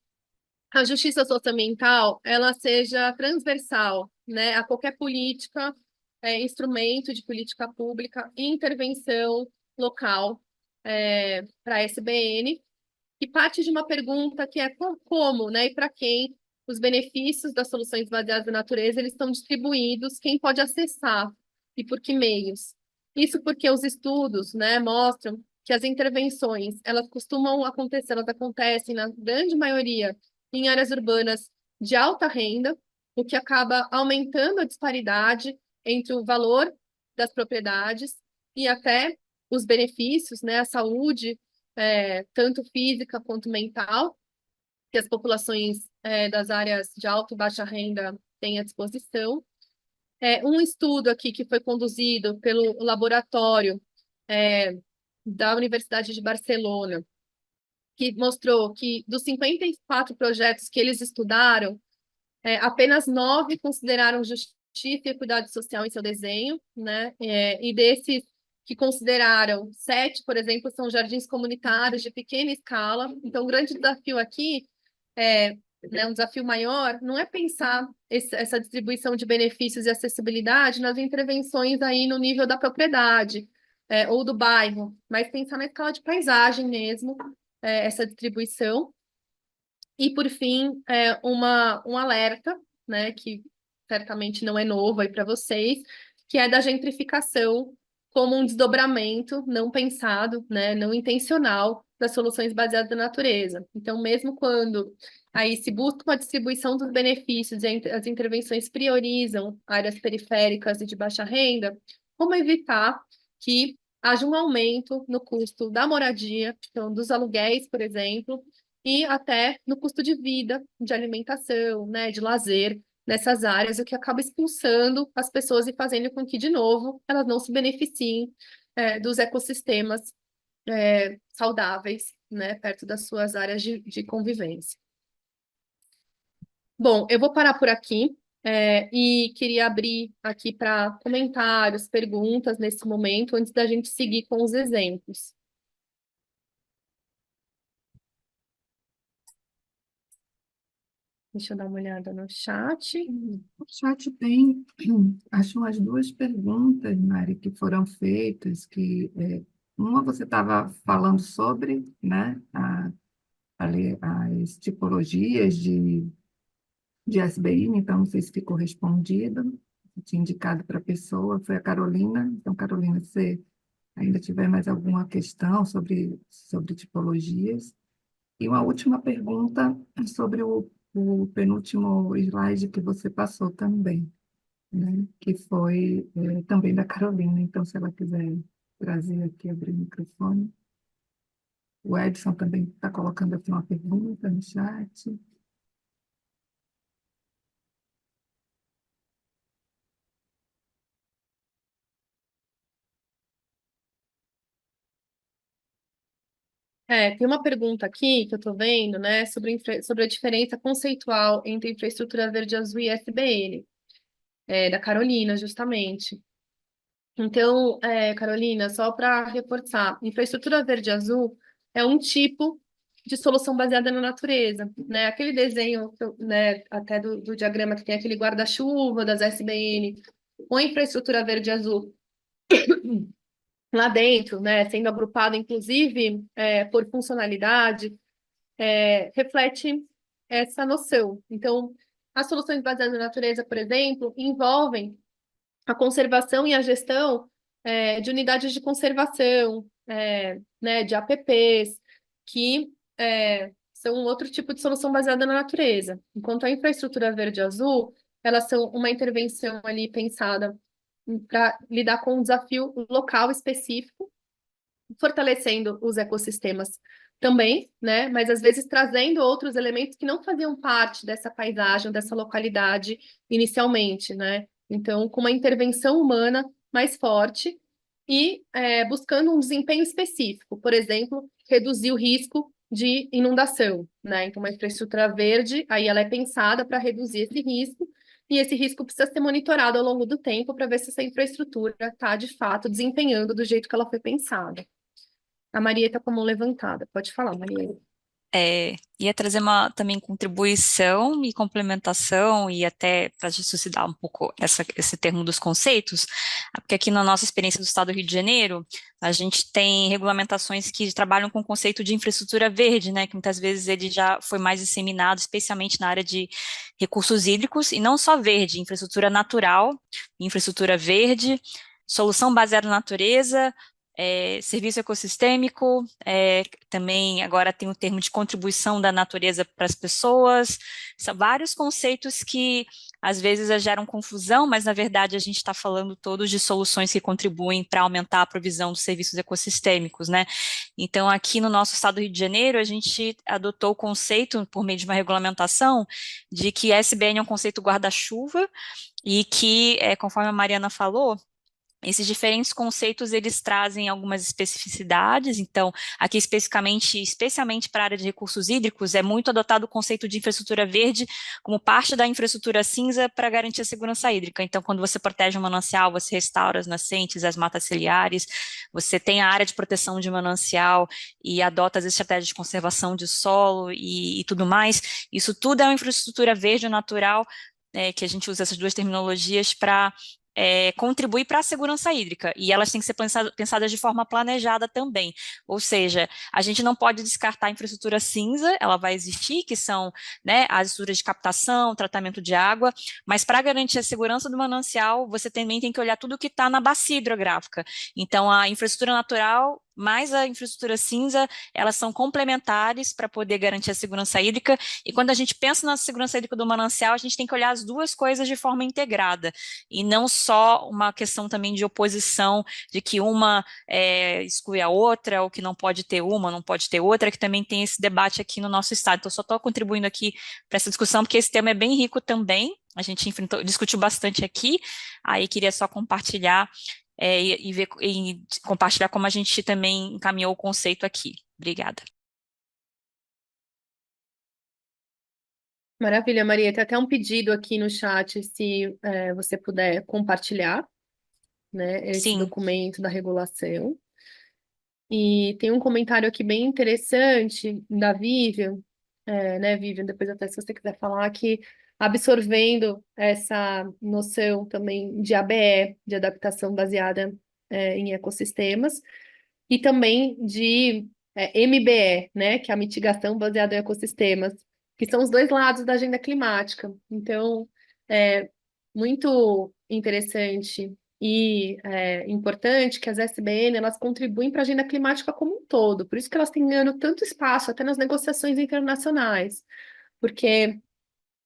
a justiça socioambiental ela seja transversal, né, a qualquer política, instrumento de política pública e intervenção local para a SBN, e parte de uma pergunta que é como, né, e para quem os benefícios das soluções baseadas na natureza eles estão distribuídos, quem pode acessar e por que meios. Isso porque os estudos, né, mostram que as intervenções, elas costumam acontecer, elas acontecem na grande maioria em áreas urbanas de alta renda, o que acaba aumentando a disparidade entre o valor das propriedades e até os benefícios, né, a saúde tanto física quanto mental, que as populações das áreas de alta e baixa renda têm à disposição. Um estudo aqui que foi conduzido pelo laboratório da Universidade de Barcelona, que mostrou que dos 54 projetos que eles estudaram, apenas 9 consideraram justiça e equidade social em seu desenho, né? E desses que consideraram, 7, por exemplo, são jardins comunitários de pequena escala. Então, o grande desafio aqui, né, um desafio maior, não é pensar essa distribuição de benefícios e acessibilidade nas intervenções aí no nível da propriedade, ou do bairro, mas pensar na escala de paisagem mesmo, essa distribuição. E, por fim, um alerta, né, que certamente não é novo aí para vocês, que é da gentrificação como um desdobramento não pensado, né, não intencional das soluções baseadas na natureza. Então, mesmo quando aí se busca uma distribuição dos benefícios e as intervenções priorizam áreas periféricas e de baixa renda, como evitar que haja um aumento no custo da moradia, então dos aluguéis, por exemplo, e até no custo de vida, de alimentação, né, de lazer nessas áreas, o que acaba expulsando as pessoas e fazendo com que, de novo, elas não se beneficiem dos ecossistemas saudáveis, né, perto das suas áreas de convivência. Bom, eu vou parar por aqui e queria abrir aqui para comentários, perguntas nesse momento, antes da gente seguir com os exemplos. Deixa eu dar uma olhada no chat. O chat tem, acho, umas duas perguntas, Mari, que foram feitas, que uma você estava falando sobre, né, as tipologias de SBI, então não sei se ficou respondido, eu tinha indicado para a pessoa, foi a Carolina. Então, Carolina, se você ainda tiver mais alguma questão sobre tipologias. E uma última pergunta sobre o penúltimo slide que você passou também, né? Que foi também da Carolina. Então, se ela quiser trazer aqui, abrir o microfone. O Edson também está colocando aqui uma pergunta no chat. Tem uma pergunta aqui que eu estou vendo, né, sobre a diferença conceitual entre infraestrutura verde azul e SBN, da Carolina, justamente. Então, Carolina, só para reforçar, infraestrutura verde azul é um tipo de solução baseada na natureza, né? Aquele desenho, né, até do diagrama que tem aquele guarda-chuva das SBN, com infraestrutura verde azul lá dentro, né, sendo agrupado, inclusive, por funcionalidade, reflete essa noção. Então, as soluções baseadas na natureza, por exemplo, envolvem a conservação e a gestão de unidades de conservação, né, de APPs, que são um outro tipo de solução baseada na natureza. Enquanto a infraestrutura verde-azul, elas são uma intervenção ali pensada para lidar com um desafio local específico, fortalecendo os ecossistemas também, né? Mas às vezes trazendo outros elementos que não faziam parte dessa paisagem, dessa localidade inicialmente, né? Então, com uma intervenção humana mais forte e buscando um desempenho específico, por exemplo, reduzir o risco de inundação, né? Então, uma infraestrutura verde, aí ela é pensada para reduzir esse risco, e esse risco precisa ser monitorado ao longo do tempo para ver se essa infraestrutura está, de fato, desempenhando do jeito que ela foi pensada. A Maria está com a mão levantada. Pode falar, Maria. Ia trazer uma também contribuição e complementação e até para suscitar um pouco esse termo dos conceitos, porque aqui na nossa experiência do Estado do Rio de Janeiro, a gente tem regulamentações que trabalham com o conceito de infraestrutura verde, né, que muitas vezes ele já foi mais disseminado, especialmente na área de recursos hídricos, e não só verde, infraestrutura natural, infraestrutura verde, solução baseada na natureza, serviço ecossistêmico, também agora tem o termo de contribuição da natureza para as pessoas, são vários conceitos que às vezes geram confusão, mas na verdade a gente está falando todos de soluções que contribuem para aumentar a provisão dos serviços ecossistêmicos, né? Então aqui no nosso estado do Rio de Janeiro a gente adotou o conceito, por meio de uma regulamentação, de que SBN é um conceito guarda-chuva e que, conforme a Mariana falou, esses diferentes conceitos, eles trazem algumas especificidades, então, aqui especialmente para a área de recursos hídricos, é muito adotado o conceito de infraestrutura verde como parte da infraestrutura cinza para garantir a segurança hídrica. Então, quando você protege um manancial, você restaura as nascentes, as matas ciliares, você tem a área de proteção de manancial e adota as estratégias de conservação de solo e tudo mais. Isso tudo é uma infraestrutura verde natural, que a gente usa essas duas terminologias para contribuir para a segurança hídrica, e elas têm que ser pensadas de forma planejada também, ou seja, a gente não pode descartar a infraestrutura cinza, ela vai existir, que são, né, as estruturas de captação, tratamento de água, mas para garantir a segurança do manancial, você também tem que olhar tudo que está na bacia hidrográfica, então a infraestrutura natural mais a infraestrutura cinza, elas são complementares para poder garantir a segurança hídrica, e quando a gente pensa na segurança hídrica do manancial, a gente tem que olhar as duas coisas de forma integrada, e não só uma questão também de oposição, de que uma exclui a outra, ou que não pode ter uma, não pode ter outra, que também tem esse debate aqui no nosso estado. Então, só estou contribuindo aqui para essa discussão, porque esse tema é bem rico também, a gente discutiu bastante aqui, aí queria só compartilhar e compartilhar como a gente também encaminhou o conceito aqui. Obrigada. Maravilha, Maria. Tem até um pedido aqui no chat, se você puder compartilhar, né, esse Sim, documento da regulação. E tem um comentário aqui bem interessante da Vivian, né, Vivian, depois até se você quiser falar, que absorvendo essa noção também de ABE, de adaptação baseada em ecossistemas, e também de MBE, né, que é a mitigação baseada em ecossistemas, que são os dois lados da agenda climática. Então, é muito interessante e importante que as SBN elas contribuem para a agenda climática como um todo, por isso que elas têm ganhado tanto espaço até nas negociações internacionais, porque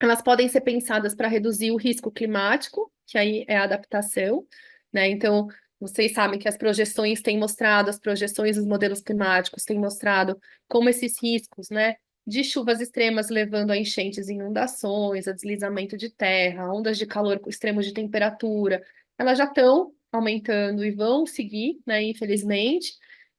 elas podem ser pensadas para reduzir o risco climático, que aí é a adaptação, né? Então, vocês sabem que as projeções têm mostrado, as projeções dos modelos climáticos têm mostrado como esses riscos, né, de chuvas extremas levando a enchentes e inundações, a deslizamento de terra, ondas de calor com extremos de temperatura, elas já estão aumentando e vão seguir, né, infelizmente.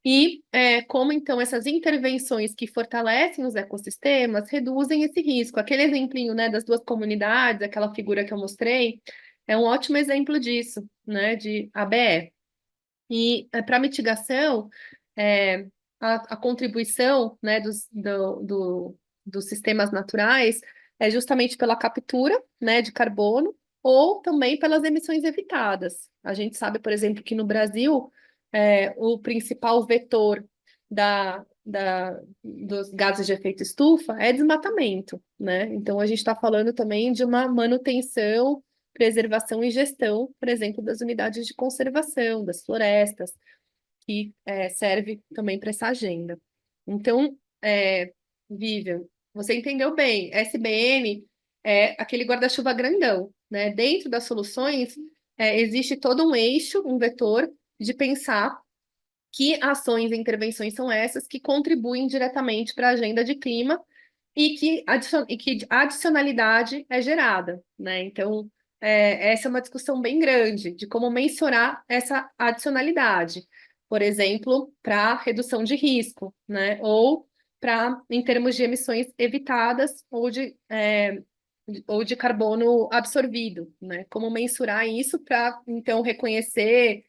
E como, então, essas intervenções que fortalecem os ecossistemas reduzem esse risco. Aquele exemplinho, né, das duas comunidades, aquela figura que eu mostrei, é um ótimo exemplo disso, né, de ABE. E para mitigação, é, a contribuição, né, dos sistemas naturais é justamente pela captura, né, de carbono ou também pelas emissões evitadas. A gente sabe, por exemplo, que no Brasil o principal vetor dos gases de efeito estufa é desmatamento, né? Então a gente está falando também de uma manutenção, preservação e gestão, por exemplo, das unidades de conservação, das florestas, que serve também para essa agenda. Então, Vivian, você entendeu bem, SBN é aquele guarda-chuva grandão, né? Dentro das soluções, existe todo um eixo, um vetor de pensar que ações e intervenções são essas que contribuem diretamente para a agenda de clima e que adicionalidade é gerada, né? Então, essa é uma discussão bem grande de como mensurar essa adicionalidade, por exemplo, para redução de risco, né? Ou em termos de emissões evitadas ou de carbono absorvido, né? Como mensurar isso para, então, reconhecer,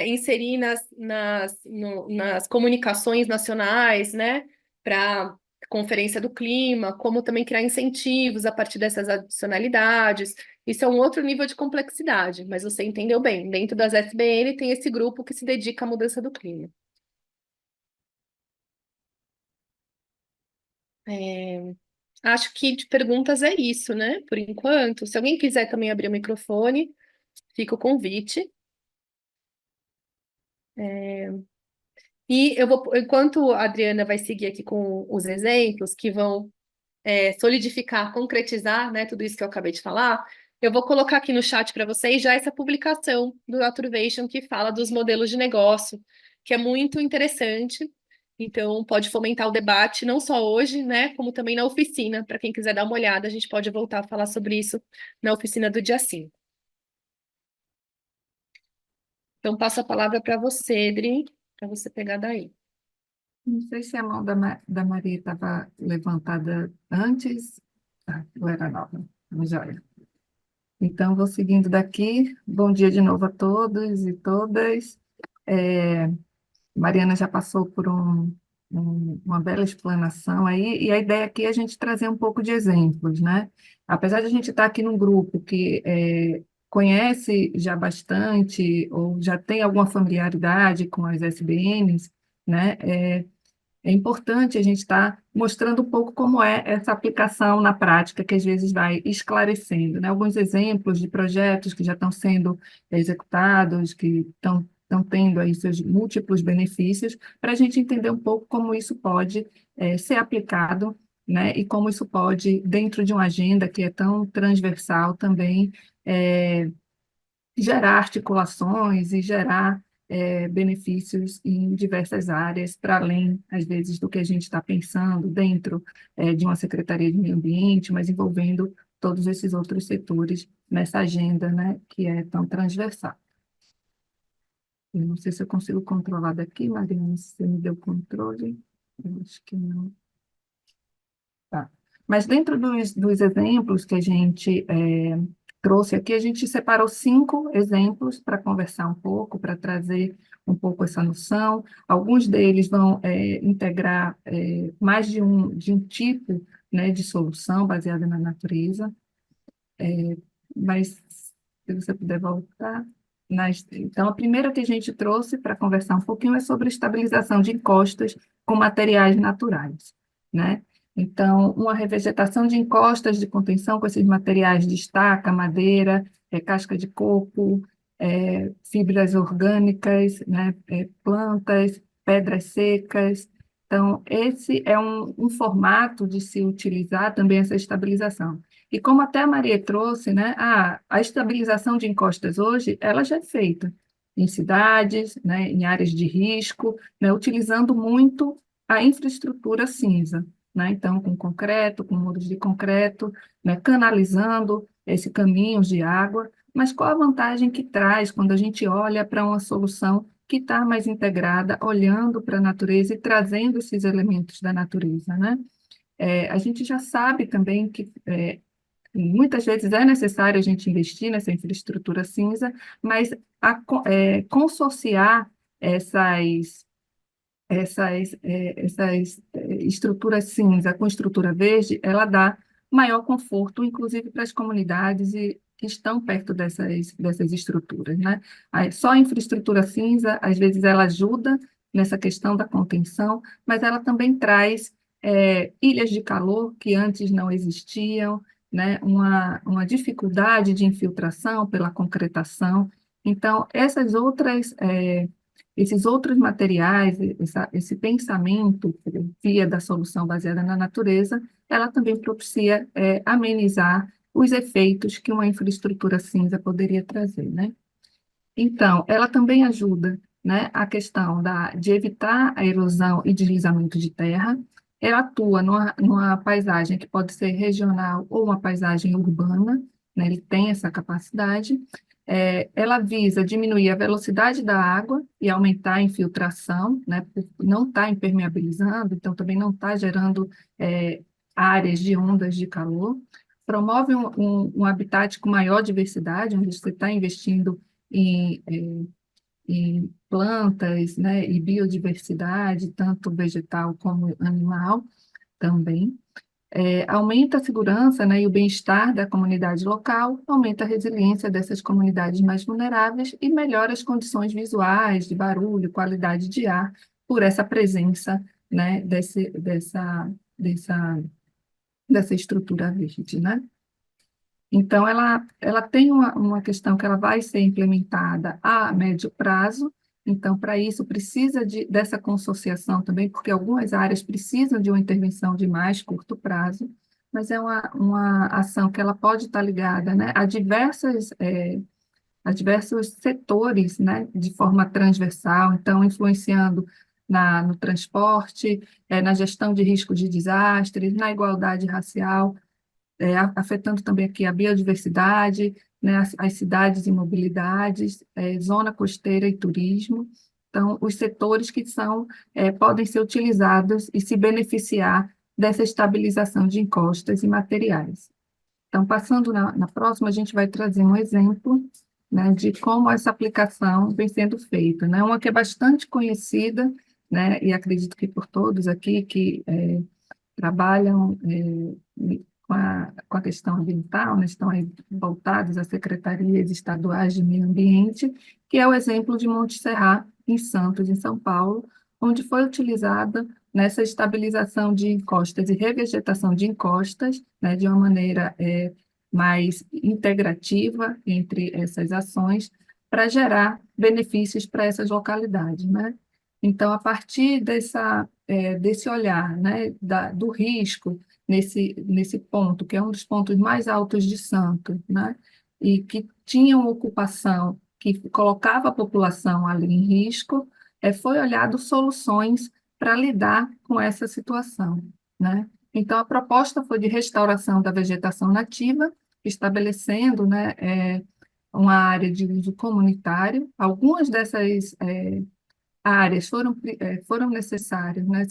inserir nas comunicações nacionais, né? Para Conferência do Clima, como também criar incentivos a partir dessas adicionalidades. Isso é um outro nível de complexidade, mas você entendeu bem. Dentro das SBN tem esse grupo que se dedica à mudança do clima. Acho que de perguntas é isso, né? Por enquanto. Se alguém quiser também abrir o microfone, fica o convite. E eu vou, enquanto a Adriana vai seguir aqui com os exemplos que vão solidificar, concretizar, né, tudo isso que eu acabei de falar, eu vou colocar aqui no chat para vocês já essa publicação do Naturvation que fala dos modelos de negócio, que é muito interessante. Então, pode fomentar o debate, não só hoje, né, como também na oficina. Para quem quiser dar uma olhada, a gente pode voltar a falar sobre isso na oficina do dia 5. Então, passo a palavra para você, Edri, para você pegar daí. Não sei se a mão da Maria estava levantada antes, ou era nova. Joia. Então, vou seguindo daqui. Bom dia de novo a todos e todas. É, Mariana já passou por uma bela explanação aí, e a ideia aqui é a gente trazer um pouco de exemplos, né? Apesar de a gente estar aqui num grupo que conhece já bastante, ou já tem alguma familiaridade com as SBNs, né? É importante a gente estar mostrando um pouco como é essa aplicação na prática, que às vezes vai esclarecendo, né? Alguns exemplos de projetos que já estão sendo executados, que estão tendo aí seus múltiplos benefícios, para a gente entender um pouco como isso pode ser aplicado, né? E como isso pode, dentro de uma agenda que é tão transversal também, gerar articulações e gerar benefícios em diversas áreas, para além, às vezes, do que a gente está pensando dentro de uma Secretaria de Meio Ambiente, mas envolvendo todos esses outros setores nessa agenda, né, que é tão transversal. Eu não sei se eu consigo controlar daqui, Mariana, se você me deu controle. Eu acho que não. Tá. Mas dentro dos exemplos que a gente trouxe aqui, a gente separou 5 exemplos para conversar um pouco, para trazer um pouco essa noção. Alguns deles vão integrar mais de um tipo, né, de solução baseada na natureza, mas se você puder voltar. Então, a primeira que a gente trouxe para conversar um pouquinho é sobre estabilização de encostas com materiais naturais, né? Então, uma revegetação de encostas de contenção com esses materiais de estaca, madeira, casca de coco, fibras orgânicas, né, plantas, pedras secas. Então, esse é um formato de se utilizar também essa estabilização. E como até a Maria trouxe, né, a estabilização de encostas hoje, ela já é feita em cidades, né, em áreas de risco, né, utilizando muito a infraestrutura cinza, né, então com concreto, com muros de concreto, né, canalizando esse caminho de água, mas qual a vantagem que traz quando a gente olha para uma solução que está mais integrada, olhando para a natureza e trazendo esses elementos da natureza, né? A gente já sabe também que muitas vezes é necessário a gente investir nessa infraestrutura cinza, mas consociar essas estruturas cinza com estrutura verde, ela dá maior conforto, inclusive para as comunidades que estão perto dessas estruturas, né? Só a infraestrutura cinza, às vezes, ela ajuda nessa questão da contenção, mas ela também traz ilhas de calor que antes não existiam, né? Uma dificuldade de infiltração pela concretação. Então, esses outros materiais, esse pensamento via da solução baseada na natureza, ela também propicia amenizar os efeitos que uma infraestrutura cinza poderia trazer, né? Então, ela também ajuda, né, a questão de evitar a erosão e deslizamento de terra. Ela atua numa paisagem que pode ser regional ou uma paisagem urbana, né, ele tem essa capacidade. Ela visa diminuir a velocidade da água e aumentar a infiltração, né, por não está impermeabilizando, então também não está gerando áreas de ondas de calor. Promove um habitat com maior diversidade, onde você está investindo em plantas, né, e biodiversidade, tanto vegetal como animal também. Aumenta a segurança, né, e o bem-estar da comunidade local, aumenta a resiliência dessas comunidades mais vulneráveis e melhora as condições visuais, de barulho, qualidade de ar, por essa presença, né, dessa estrutura verde, né? Então, ela tem uma questão que ela vai ser implementada a médio prazo. Então, para isso, precisa dessa consociação também, porque algumas áreas precisam de uma intervenção de mais curto prazo, mas é uma ação que ela pode estar ligada, né, a diversos setores, né, de forma transversal, então, influenciando no transporte, na gestão de risco de desastres, na igualdade racial, afetando também aqui a biodiversidade, né, as cidades e mobilidades, zona costeira e turismo. Então, os setores que podem ser utilizados e se beneficiar dessa estabilização de encostas e materiais. Então, passando na próxima, a gente vai trazer um exemplo, né, de como essa aplicação vem sendo feita, né? Uma que é bastante conhecida, né, e acredito que por todos aqui que trabalham com a questão ambiental, né, estão aí voltados às secretarias estaduais de meio ambiente, que é o exemplo de Monte Serrat, em Santos, em São Paulo, onde foi utilizada nessa estabilização de encostas e revegetação de encostas, né, de uma maneira mais integrativa entre essas ações, para gerar benefícios para essas localidades, né? Então, a partir desse olhar, né, do risco, nesse ponto, que é um dos pontos mais altos de Santos, né, e que tinha uma ocupação que colocava a população ali em risco, foi olhado soluções para lidar com essa situação, né? Então, a proposta foi de restauração da vegetação nativa, estabelecendo, né, uma área de uso comunitário. Algumas dessas áreas foram necessárias, né,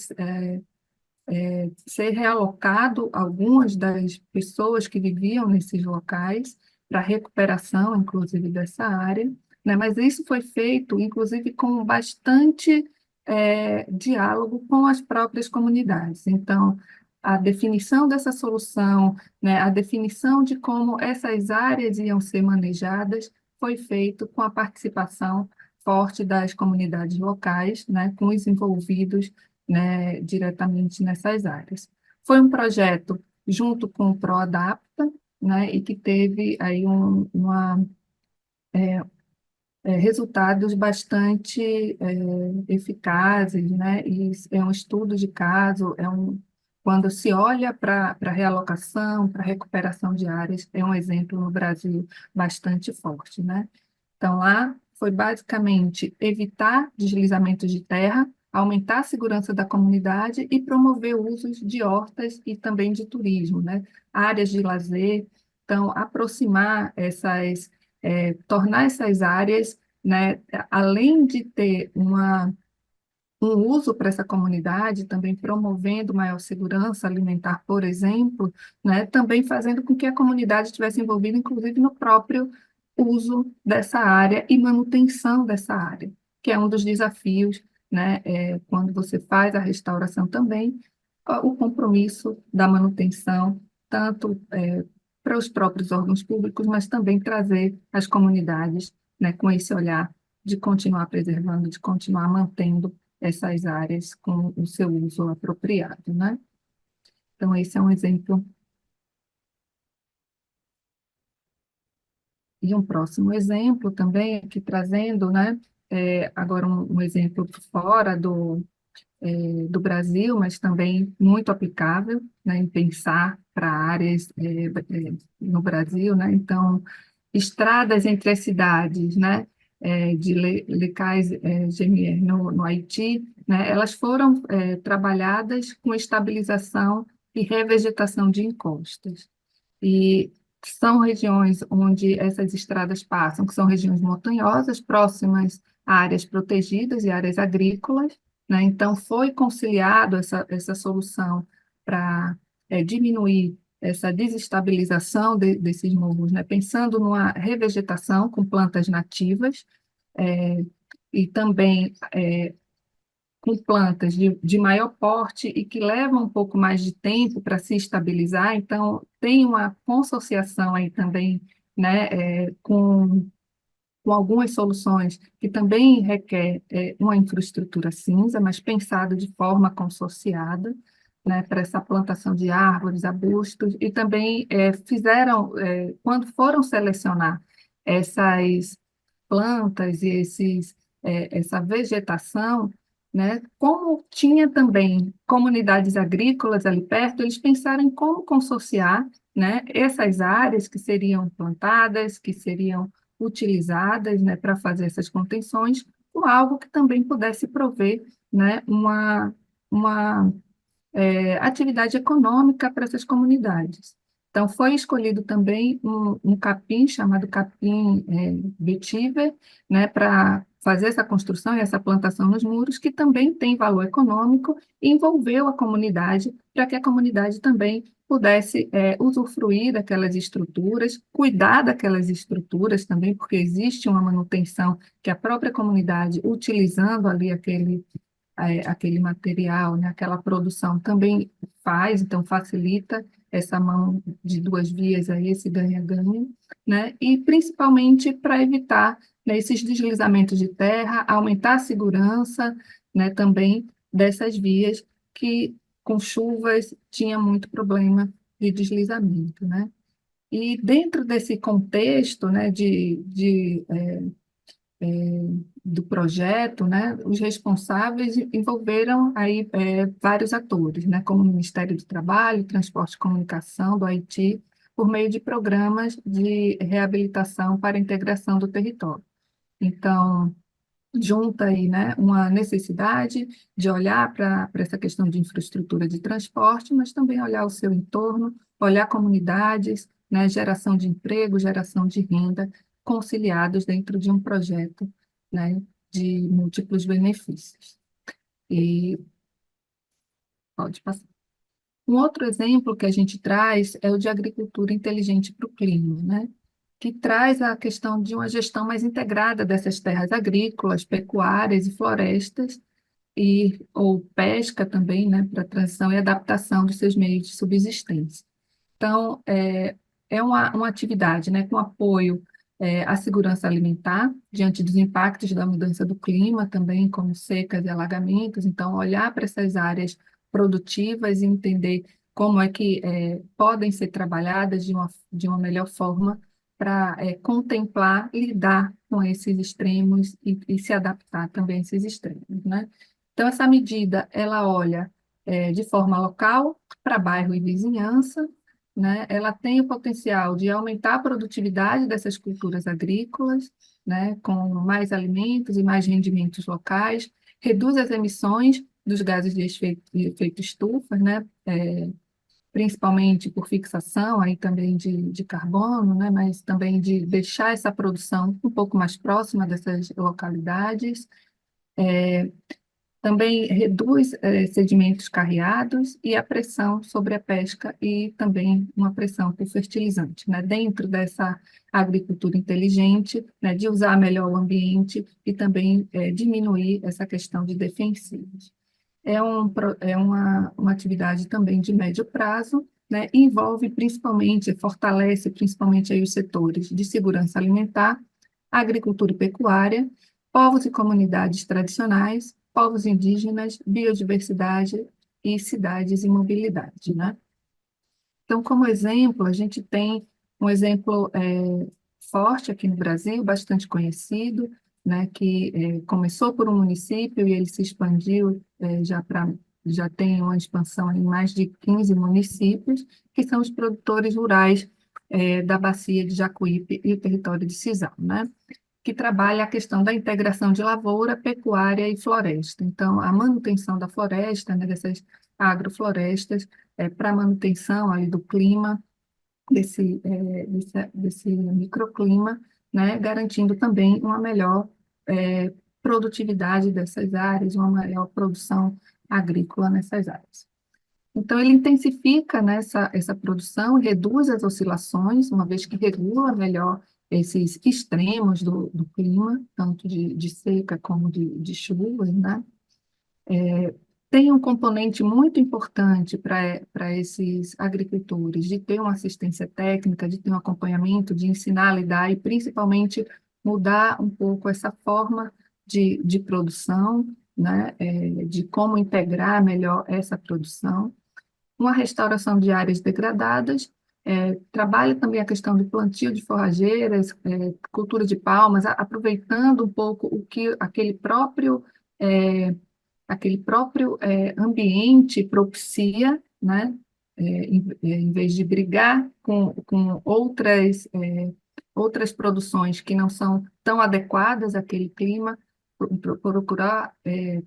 ser realocado algumas das pessoas que viviam nesses locais para recuperação, inclusive, dessa área, né? Mas isso foi feito, inclusive, com bastante diálogo com as próprias comunidades. Então, a definição dessa solução, né, a definição de como essas áreas iam ser manejadas, foi feito com a participação forte das comunidades locais, né, com os envolvidos, né, diretamente nessas áreas. Foi um projeto junto com o ProAdapta, né, e que teve aí resultados bastante eficazes, né, e é um estudo de caso, quando se olha para a realocação, para a recuperação de áreas, é um exemplo no Brasil bastante forte, né? Então, lá foi basicamente evitar deslizamentos de terra, aumentar a segurança da comunidade e promover usos de hortas e também de turismo, né? Áreas de lazer. Então, aproximar tornar essas áreas, né, além de ter um uso para essa comunidade, também promovendo maior segurança alimentar, por exemplo, né, também fazendo com que a comunidade estivesse envolvida, inclusive, no próprio uso dessa área e manutenção dessa área, que é um dos desafios, né, quando você faz a restauração também, o compromisso da manutenção, tanto para os próprios órgãos públicos, mas também trazer as comunidades, né, com esse olhar de continuar preservando, de continuar mantendo essas áreas com o seu uso apropriado, né? Então, esse é um exemplo. E um próximo exemplo também, aqui trazendo, né, agora um exemplo fora do Brasil, mas também muito aplicável, né, em pensar para áreas no Brasil, né? Então, estradas entre as cidades, né, de Lecais, GMR no Haiti, né, elas foram trabalhadas com estabilização e revegetação de encostas. E são regiões onde essas estradas passam, que são regiões montanhosas, próximas a áreas protegidas e áreas agrícolas, né? Então, foi conciliado essa solução para diminuir essa desestabilização desses morros, né? Pensando numa revegetação com plantas nativas, é, e também com plantas de maior porte e que levam um pouco mais de tempo para se estabilizar, então tem uma consociação aí também, né, com algumas soluções que também requer uma infraestrutura cinza, mas pensado de forma consociada, né, para essa plantação de árvores, arbustos, e também fizeram, quando foram selecionar essas plantas e essa vegetação, né, como tinha também comunidades agrícolas ali perto, eles pensaram em como consociar, né, essas áreas que seriam plantadas, que seriam utilizadas, né, para fazer essas contenções, com algo que também pudesse prover, né, uma atividade econômica para essas comunidades. Então, foi escolhido também um capim chamado capim vetiver, né, para fazer essa construção e essa plantação nos muros, que também tem valor econômico, e envolveu a comunidade para que a comunidade também pudesse usufruir daquelas estruturas, cuidar daquelas estruturas também, porque existe uma manutenção que a própria comunidade, utilizando ali aquele material, né, aquela produção também faz, então facilita essa mão de duas vias aí, esse ganha-ganha, né, e principalmente para evitar, né, esses deslizamentos de terra, aumentar a segurança, né, também dessas vias que com chuvas tinha muito problema de deslizamento, né. E dentro desse contexto, né, do projeto, né, os responsáveis envolveram aí vários atores, né, como o Ministério do Trabalho, Transporte e Comunicação do Haiti, por meio de programas de reabilitação para a integração do território. Então, junta aí, né, uma necessidade de olhar para essa questão de infraestrutura de transporte, mas também olhar o seu entorno, olhar comunidades, né, geração de emprego, geração de renda, conciliados dentro de um projeto, né, de múltiplos benefícios. E pode passar. Um outro exemplo que a gente traz é o de agricultura inteligente para o clima, né? Que traz a questão de uma gestão mais integrada dessas terras agrícolas, pecuárias e florestas, ou pesca também, né, para transição e adaptação dos seus meios de subsistência. Então, é uma atividade, né, com apoio à segurança alimentar, diante dos impactos da mudança do clima também, como secas e alagamentos. Então, olhar para essas áreas produtivas e entender como é que podem ser trabalhadas de uma melhor forma para contemplar, lidar com esses extremos e se adaptar também a esses extremos, né? Então, essa medida, ela olha de forma local para bairro e vizinhança, né? Ela tem o potencial de aumentar a produtividade dessas culturas agrícolas, né? Com mais alimentos e mais rendimentos locais, reduz as emissões dos gases de efeito estufa, né? principalmente por fixação aí também de carbono, né, mas também de deixar essa produção um pouco mais próxima dessas localidades. Também reduz sedimentos carreados e a pressão sobre a pesca e também uma pressão por fertilizante, né? Dentro dessa agricultura inteligente, né, de usar melhor o ambiente e também diminuir essa questão de defensivos. É uma atividade também de médio prazo, né? E envolve principalmente, fortalece principalmente aí os setores de segurança alimentar, agricultura e pecuária, povos e comunidades tradicionais, povos indígenas, biodiversidade e cidades e mobilidade, né? Então, como exemplo, a gente tem um exemplo forte aqui no Brasil, bastante conhecido, né, que começou por um município e ele se expandiu já tem uma expansão em mais de 15 municípios, que são os produtores rurais da bacia de Jacuípe e o território de Cisal, né? Que trabalha a questão da integração de lavoura, pecuária e floresta. Então, a manutenção da floresta, né, dessas agroflorestas, para a manutenção ali do clima, desse microclima, né, garantindo também uma melhor produtividade dessas áreas, uma maior produção agrícola nessas áreas. Então, ele intensifica, né, essa produção, reduz as oscilações, uma vez que regula melhor esses extremos do clima, tanto de seca como de chuvas, né? Tem um componente muito importante para esses agricultores, de ter uma assistência técnica, de ter um acompanhamento, de ensinar a lidar e, principalmente, mudar um pouco essa forma de produção, né? De como integrar melhor essa produção, uma restauração de áreas degradadas, trabalha também a questão do plantio de forrageiras, cultura de palmas, aproveitando um pouco o que aquele próprio ambiente propicia, né? Em vez de brigar com outras produções que não são tão adequadas àquele clima, procurar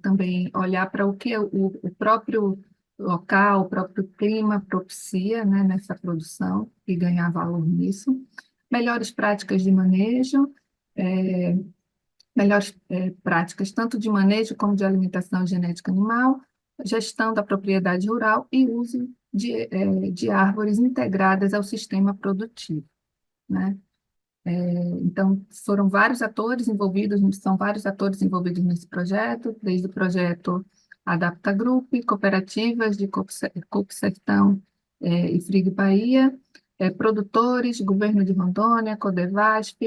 também olhar para o que o próprio local, o próprio clima propicia, né, nessa produção e ganhar valor nisso. Melhores práticas de manejo, é, melhores práticas tanto de manejo como de alimentação e genética animal, gestão da propriedade rural e uso de árvores integradas ao sistema produtivo, né? Então, são vários atores envolvidos nesse projeto, desde o projeto Adapta Group, cooperativas de Coco Sertão e Frigo Bahia, produtores, governo de Rondônia, Codevasf,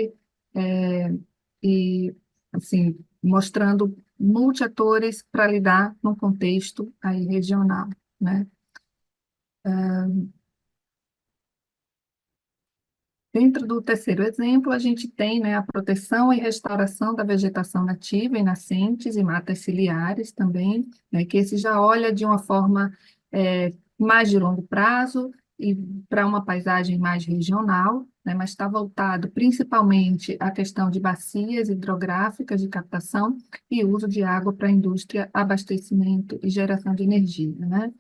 e, assim, mostrando multiatores para lidar num contexto aí regional, né? Dentro do terceiro exemplo, a gente tem, né, a proteção e restauração da vegetação nativa e nascentes e matas ciliares também, né, que esse já olha de uma forma mais de longo prazo e para uma paisagem mais regional, né, mas está voltado principalmente à questão de bacias hidrográficas de captação e uso de água para a indústria, abastecimento e geração de energia, né?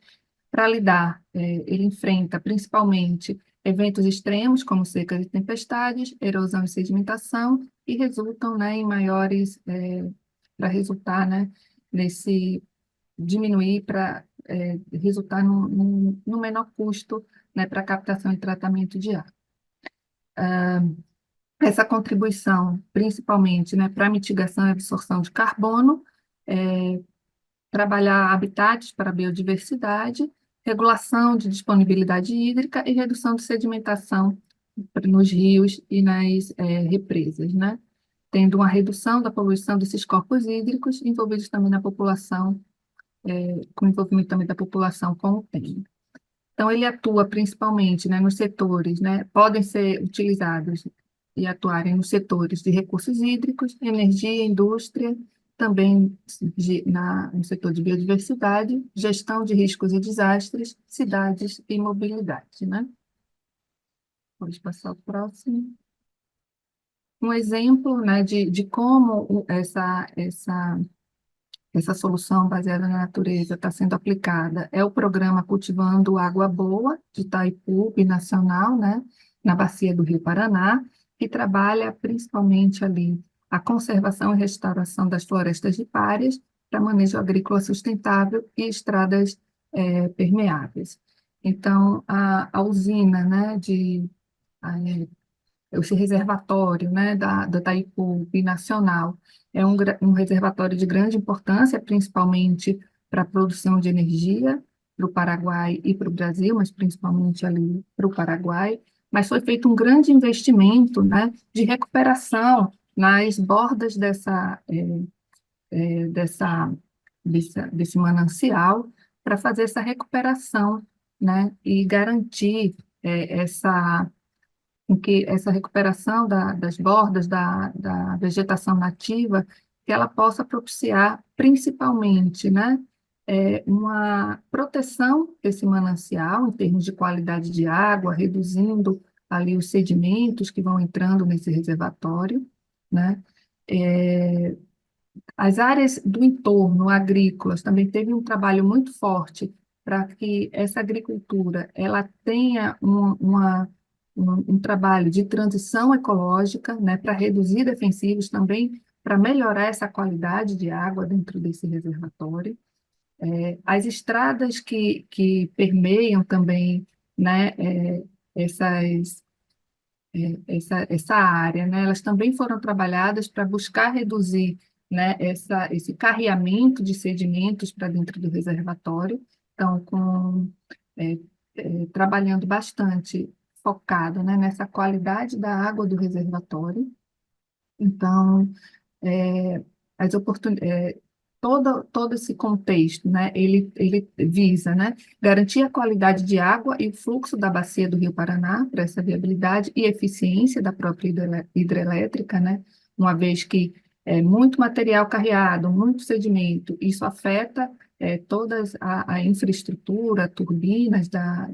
Para lidar, ele enfrenta principalmente eventos extremos, como secas e tempestades, erosão e sedimentação, e resultam, né, em maiores, para resultar, né, nesse diminuir, para resultar no menor custo, né, para captação e tratamento de água. Essa contribuição, principalmente, né, para mitigação e absorção de carbono, trabalhar habitats para a biodiversidade, regulação de disponibilidade hídrica e redução de sedimentação nos rios e nas represas, né? Tendo uma redução da poluição desses corpos hídricos, envolvidos também na população, com envolvimento também da população com o tema. Então, ele atua principalmente, né, nos setores, né, podem ser utilizados e atuarem nos setores de recursos hídricos, energia, indústria, também no setor de biodiversidade, gestão de riscos e desastres, cidades e mobilidade, né? Pode passar o próximo. Um exemplo, né, de como essa solução baseada na natureza está sendo aplicada é o programa Cultivando Água Boa, de Itaipu, binacional, né, na bacia do Rio Paraná, que trabalha principalmente ali a conservação e restauração das florestas ripárias para manejo agrícola sustentável e estradas permeáveis. Então, a usina, né, esse reservatório, né, do Itaipu binacional é um reservatório de grande importância, principalmente para a produção de energia para o Paraguai e para o Brasil, mas principalmente ali para o Paraguai. Mas foi feito um grande investimento, né, de recuperação nas bordas dessa, desse manancial para fazer essa recuperação, né, e garantir essa em que essa recuperação das bordas da vegetação nativa, que ela possa propiciar principalmente, né, uma proteção desse manancial em termos de qualidade de água, reduzindo ali os sedimentos que vão entrando nesse reservatório, né? É, as áreas do entorno agrícolas também teve um trabalho muito forte para que essa agricultura ela tenha um trabalho de transição ecológica, né, para reduzir defensivos também, para melhorar essa qualidade de água dentro desse reservatório. As estradas que permeiam também, né, essas essa área, né, elas também foram trabalhadas para buscar reduzir, né, esse carreamento de sedimentos para dentro do reservatório, então, é, trabalhando bastante focado, né, nessa qualidade da água do reservatório. Então, é, as oportunidades, todo esse contexto, né, ele visa, né, garantir a qualidade de água e o fluxo da bacia do Rio Paraná para essa viabilidade e eficiência da própria hidrelétrica, né, uma vez que é muito material carreado, muito sedimento, isso afeta toda a infraestrutura, turbinas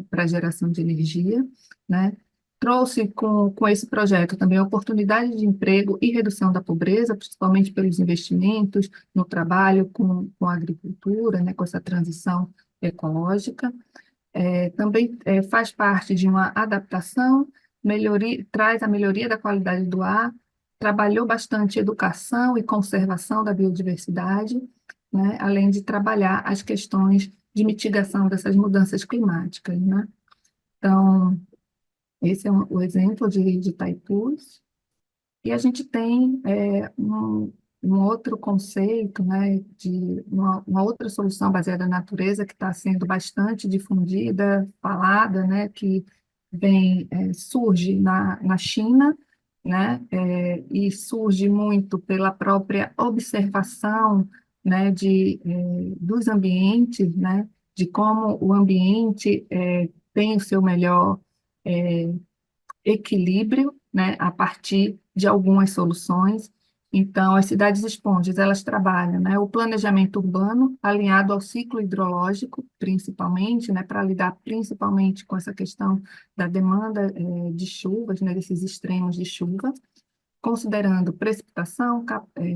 para geração de energia, né, trouxe com esse projeto também oportunidade de emprego e redução da pobreza, principalmente pelos investimentos no trabalho com a agricultura, né, com essa transição ecológica. Também faz parte de uma adaptação, traz a melhoria da qualidade do ar, trabalhou bastante educação e conservação da biodiversidade, né, além de trabalhar as questões de mitigação dessas mudanças climáticas, né? Então, esse é o exemplo de Taipus. E a gente tem um outro conceito, né, de uma outra solução baseada na natureza que está sendo bastante difundida, falada, né, que surge na China, né, e surge muito pela própria observação, né, dos ambientes, né, de como o ambiente tem o seu melhor é, equilíbrio, né, a partir de algumas soluções. Então, as cidades esponjas, elas trabalham, né, o planejamento urbano alinhado ao ciclo hidrológico, principalmente, né, para lidar principalmente com essa questão da demanda de chuvas, né, desses extremos de chuva, considerando precipitação,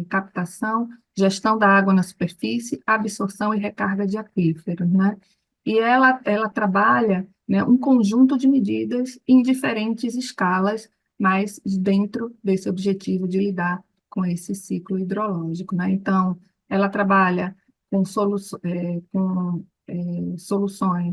captação, gestão da água na superfície, absorção e recarga de aquíferos, né? E ela trabalha, né, um conjunto de medidas em diferentes escalas, mas dentro desse objetivo de lidar com esse ciclo hidrológico, né? Então, ela trabalha com soluções,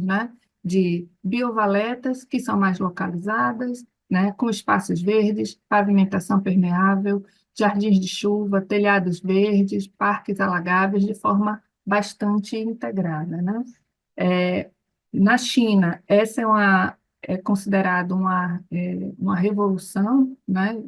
né, de biovaletas, que são mais localizadas, né, com espaços verdes, pavimentação permeável, jardins de chuva, telhados verdes, parques alagáveis, de forma bastante integrada, né? É, Na China, essa é considerada uma revolução, né,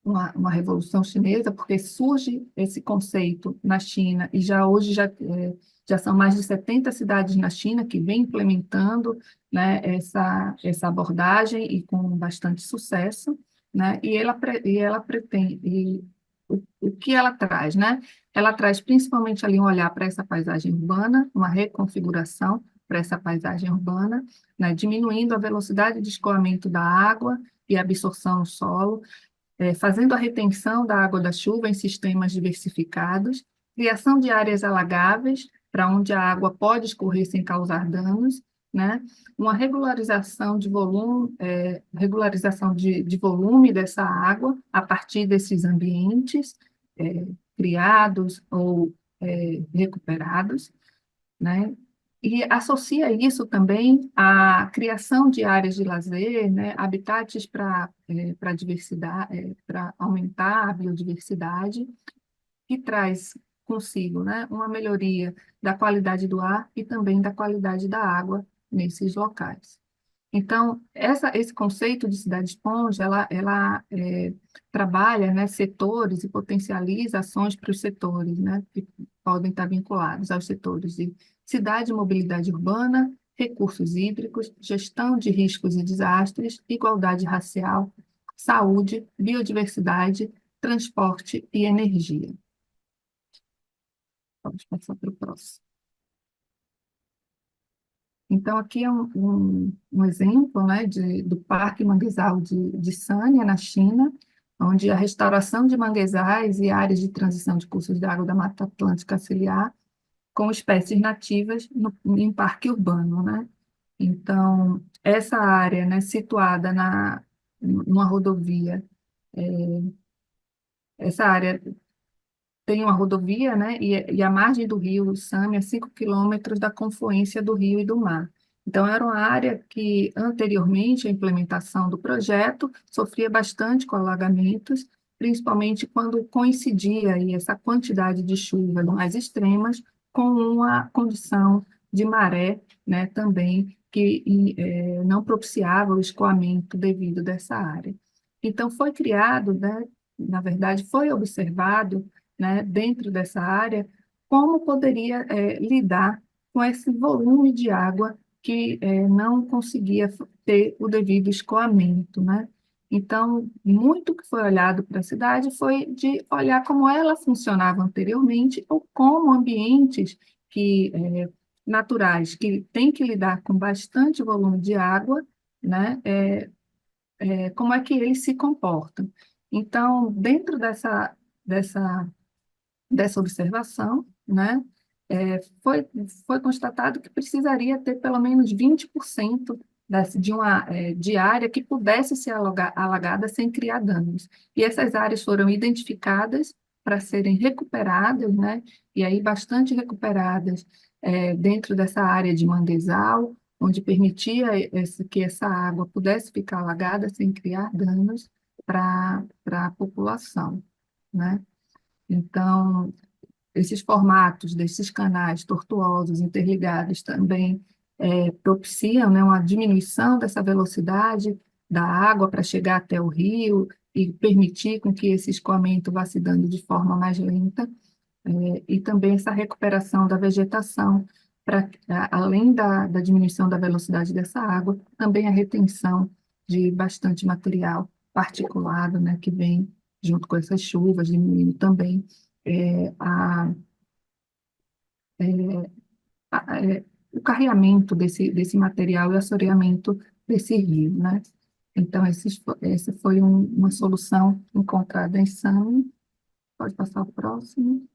uma revolução chinesa, porque surge esse conceito na China e hoje já são mais de 70 cidades na China que vêm implementando, né, essa abordagem e com bastante sucesso, né, e ela pretende, o que ela traz, né? Ela traz principalmente ali um olhar para essa paisagem urbana, uma reconfiguração para essa paisagem urbana, né, diminuindo a velocidade de escoamento da água e absorção no solo, fazendo a retenção da água da chuva em sistemas diversificados, criação de áreas alagáveis, para onde a água pode escorrer sem causar danos, né? Uma regularização de volume dessa água a partir desses ambientes criados ou recuperados, né? E associa isso também à criação de áreas de lazer, né? Habitats para diversidade, para aumentar a biodiversidade, que traz consigo, né, uma melhoria da qualidade do ar e também da qualidade da água nesses locais. Então, esse conceito de cidade-esponja, ela trabalha, né, setores e potencializa ações para os setores, né, que podem estar vinculados aos setores de cidade e mobilidade urbana, recursos hídricos, gestão de riscos e desastres, igualdade racial, saúde, biodiversidade, transporte e energia. Vamos passar para o próximo. Então, aqui é um exemplo, né, do Parque Manguezal de Sanya, na China, onde a restauração de manguezais e áreas de transição de cursos de água da Mata Atlântica ciliar com espécies nativas em parque urbano, né? Então, essa área, né, situada numa rodovia, essa área tem uma rodovia, né, e a margem do rio Sâmia, 5 quilômetros da confluência do rio e do mar. Então, era uma área que, anteriormente à implementação do projeto, sofria bastante com alagamentos, principalmente quando coincidia aí essa quantidade de chuva mais extremas com uma condição de maré, né, também, que não propiciava o escoamento devido dessa área. Então, foi criado, né, na verdade, foi observado, né, dentro dessa área, como poderia lidar com esse volume de água que não conseguia ter o devido escoamento, né? Então, muito que foi olhado para a cidade foi de olhar como ela funcionava anteriormente ou como ambientes que, naturais, que têm que lidar com bastante volume de água, né? Como é que eles se comportam. Então, dentro dessa observação, né, foi constatado que precisaria ter pelo menos 20% de área que pudesse ser alagada sem criar danos. E essas áreas foram identificadas para serem recuperadas, né, e aí bastante recuperadas dentro dessa área de manguezal, onde permitia que essa água pudesse ficar alagada sem criar danos para a população, né? Então, esses formatos desses canais tortuosos, interligados, também propiciam, né, uma diminuição dessa velocidade da água para chegar até o rio e permitir com que esse escoamento vá se dando de forma mais lenta, e também essa recuperação da vegetação, além da diminuição da velocidade dessa água, também a retenção de bastante material particulado, né, que vem junto com essas chuvas, diminuindo também é, a, é, o carreamento desse material e o assoreamento desse rio, né? Então, essa foi uma solução encontrada em Sami. Pode passar o próximo.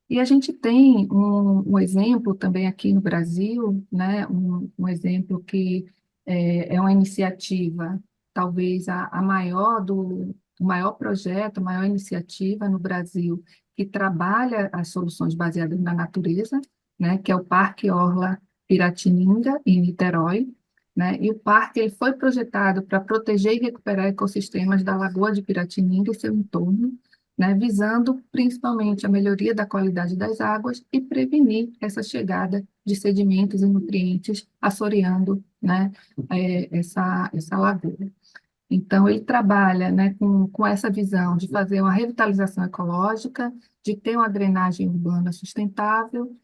E a gente tem um exemplo também aqui no Brasil, né? Um exemplo que é uma iniciativa, talvez a maior o maior projeto, a maior iniciativa no Brasil que trabalha as soluções baseadas na natureza, né? Que é o Parque Orla Piratininga, em Niterói, né? E o parque ele foi projetado para proteger e recuperar ecossistemas da Lagoa de Piratininga e seu entorno, né, visando principalmente a melhoria da qualidade das águas e prevenir essa chegada de sedimentos e nutrientes assoreando, né, essa lagoa. Então, ele trabalha, né, com essa visão de fazer uma revitalização ecológica, de ter uma drenagem urbana sustentável,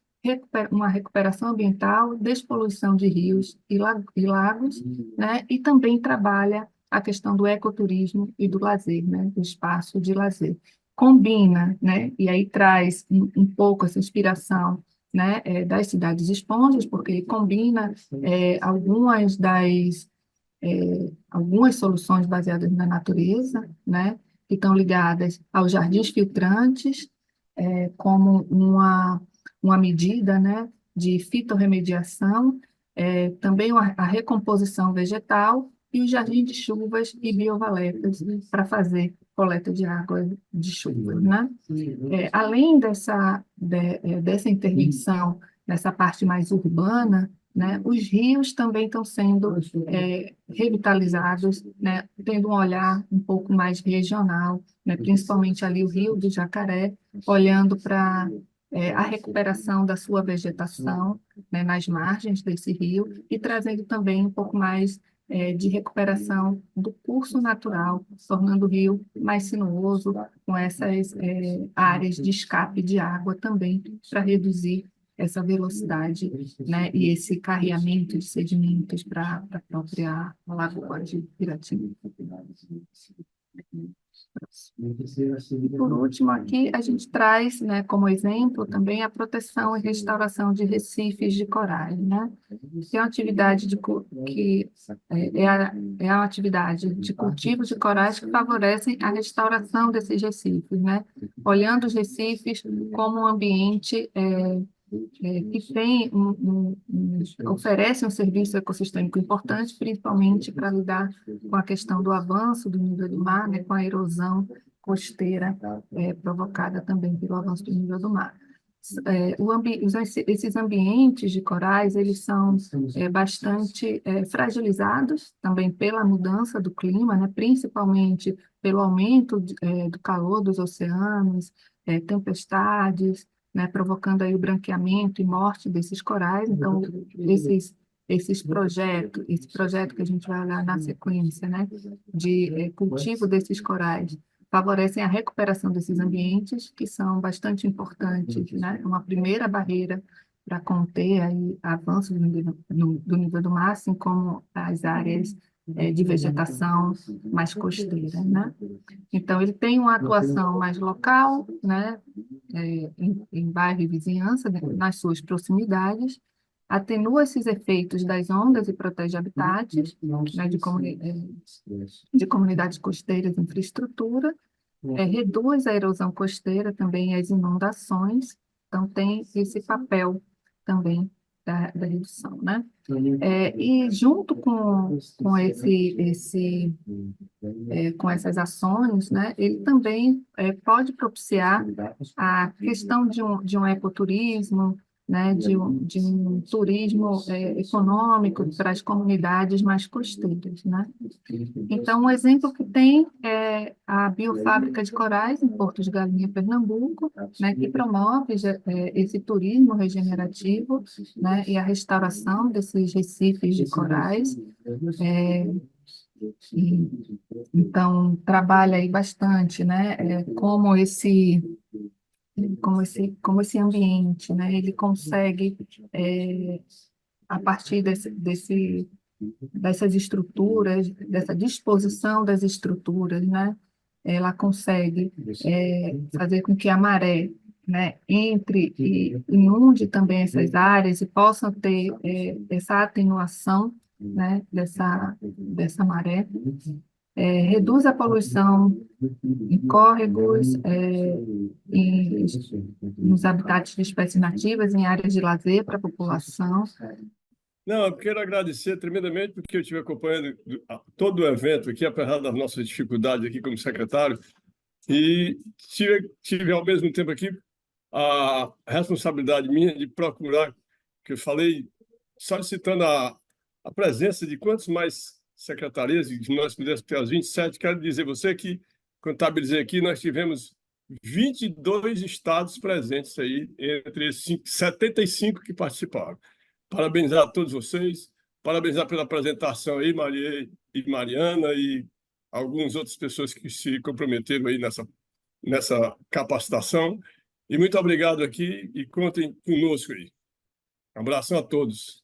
uma recuperação ambiental, despoluição de rios e lagos, né, e também trabalha a questão do ecoturismo e do lazer, né, do espaço de lazer. Combina, né, e aí traz um pouco essa inspiração, né, das cidades esponjas, porque combina algumas algumas soluções baseadas na natureza, né, que estão ligadas aos jardins filtrantes, como uma medida, né, de fitorremediação, também a recomposição vegetal e os jardins de chuvas e biovaletas para fazer coleta de água de chuva, né? Além dessa intervenção nessa parte mais urbana, né, os rios também estão sendo revitalizados, né, tendo um olhar um pouco mais regional, né, principalmente ali o Rio do Jacaré, olhando para a recuperação da sua vegetação, né, nas margens desse rio e trazendo também um pouco mais de recuperação do curso natural, tornando o rio mais sinuoso, com essas áreas de escape de água também, para reduzir essa velocidade, né, e esse carreamento de sedimentos para a própria lagoa de Piratininga. E por último, aqui a gente traz, né, como exemplo também a proteção e restauração de recifes de corais, né, que é uma atividade é uma atividade de cultivo de corais que favorecem a restauração desses recifes, né, olhando os recifes como um ambiente que tem oferece um serviço ecossistêmico importante, principalmente para lidar com a questão do avanço do nível do mar, né, com a erosão costeira provocada também pelo avanço do nível do mar. Esses ambientes de corais, eles são bastante fragilizados também pela mudança do clima, né, principalmente pelo aumento do calor dos oceanos, tempestades, né, provocando aí o branqueamento e morte desses corais. Então, esse projeto que a gente vai olhar na sequência, né, de cultivo desses corais, favorecem a recuperação desses ambientes, que são bastante importantes, né, uma primeira barreira para conter aí avanço do nível do mar, assim como as áreas de vegetação mais costeira, né? Então, ele tem uma atuação mais local, né, em bairro e vizinhança, né, nas suas proximidades, atenua esses efeitos das ondas e protege habitats, né, de comunidades costeiras e infraestrutura, reduz a erosão costeira também e as inundações, então tem esse papel também da redução, né? E junto com com essas ações, né, ele também pode propiciar a questão de um ecoturismo, né, de um turismo econômico para as comunidades mais costeiras, né? Então, um exemplo que tem é a Biofábrica de Corais, em Porto de Galinha, Pernambuco, né, que promove esse turismo regenerativo, né, e a restauração desses recifes de corais. Então, trabalha aí bastante, né, como esse ambiente, né, ele consegue, a partir dessas estruturas, dessa disposição das estruturas, né, ela consegue fazer com que a maré, né, entre e inunde também essas áreas e possam ter essa atenuação, né, dessa maré, reduz a poluição em córregos, nos habitats de espécies nativas, em áreas de lazer para a população. Não, eu quero agradecer tremendamente porque eu estive acompanhando todo o evento aqui, apesar das nossas dificuldades aqui como secretário, e tive ao mesmo tempo aqui a responsabilidade minha de procurar, que eu falei, solicitando a presença de quantos mais secretarias, e nós pudéssemos ter as 27, quero dizer a você que, contabilizei aqui, nós tivemos 22 estados presentes aí, entre esses 75 que participaram. Parabenizar a todos vocês, parabenizar pela apresentação aí, Maria e Mariana, e algumas outras pessoas que se comprometeram aí nessa capacitação. E muito obrigado aqui e contem conosco aí. Um abração a todos.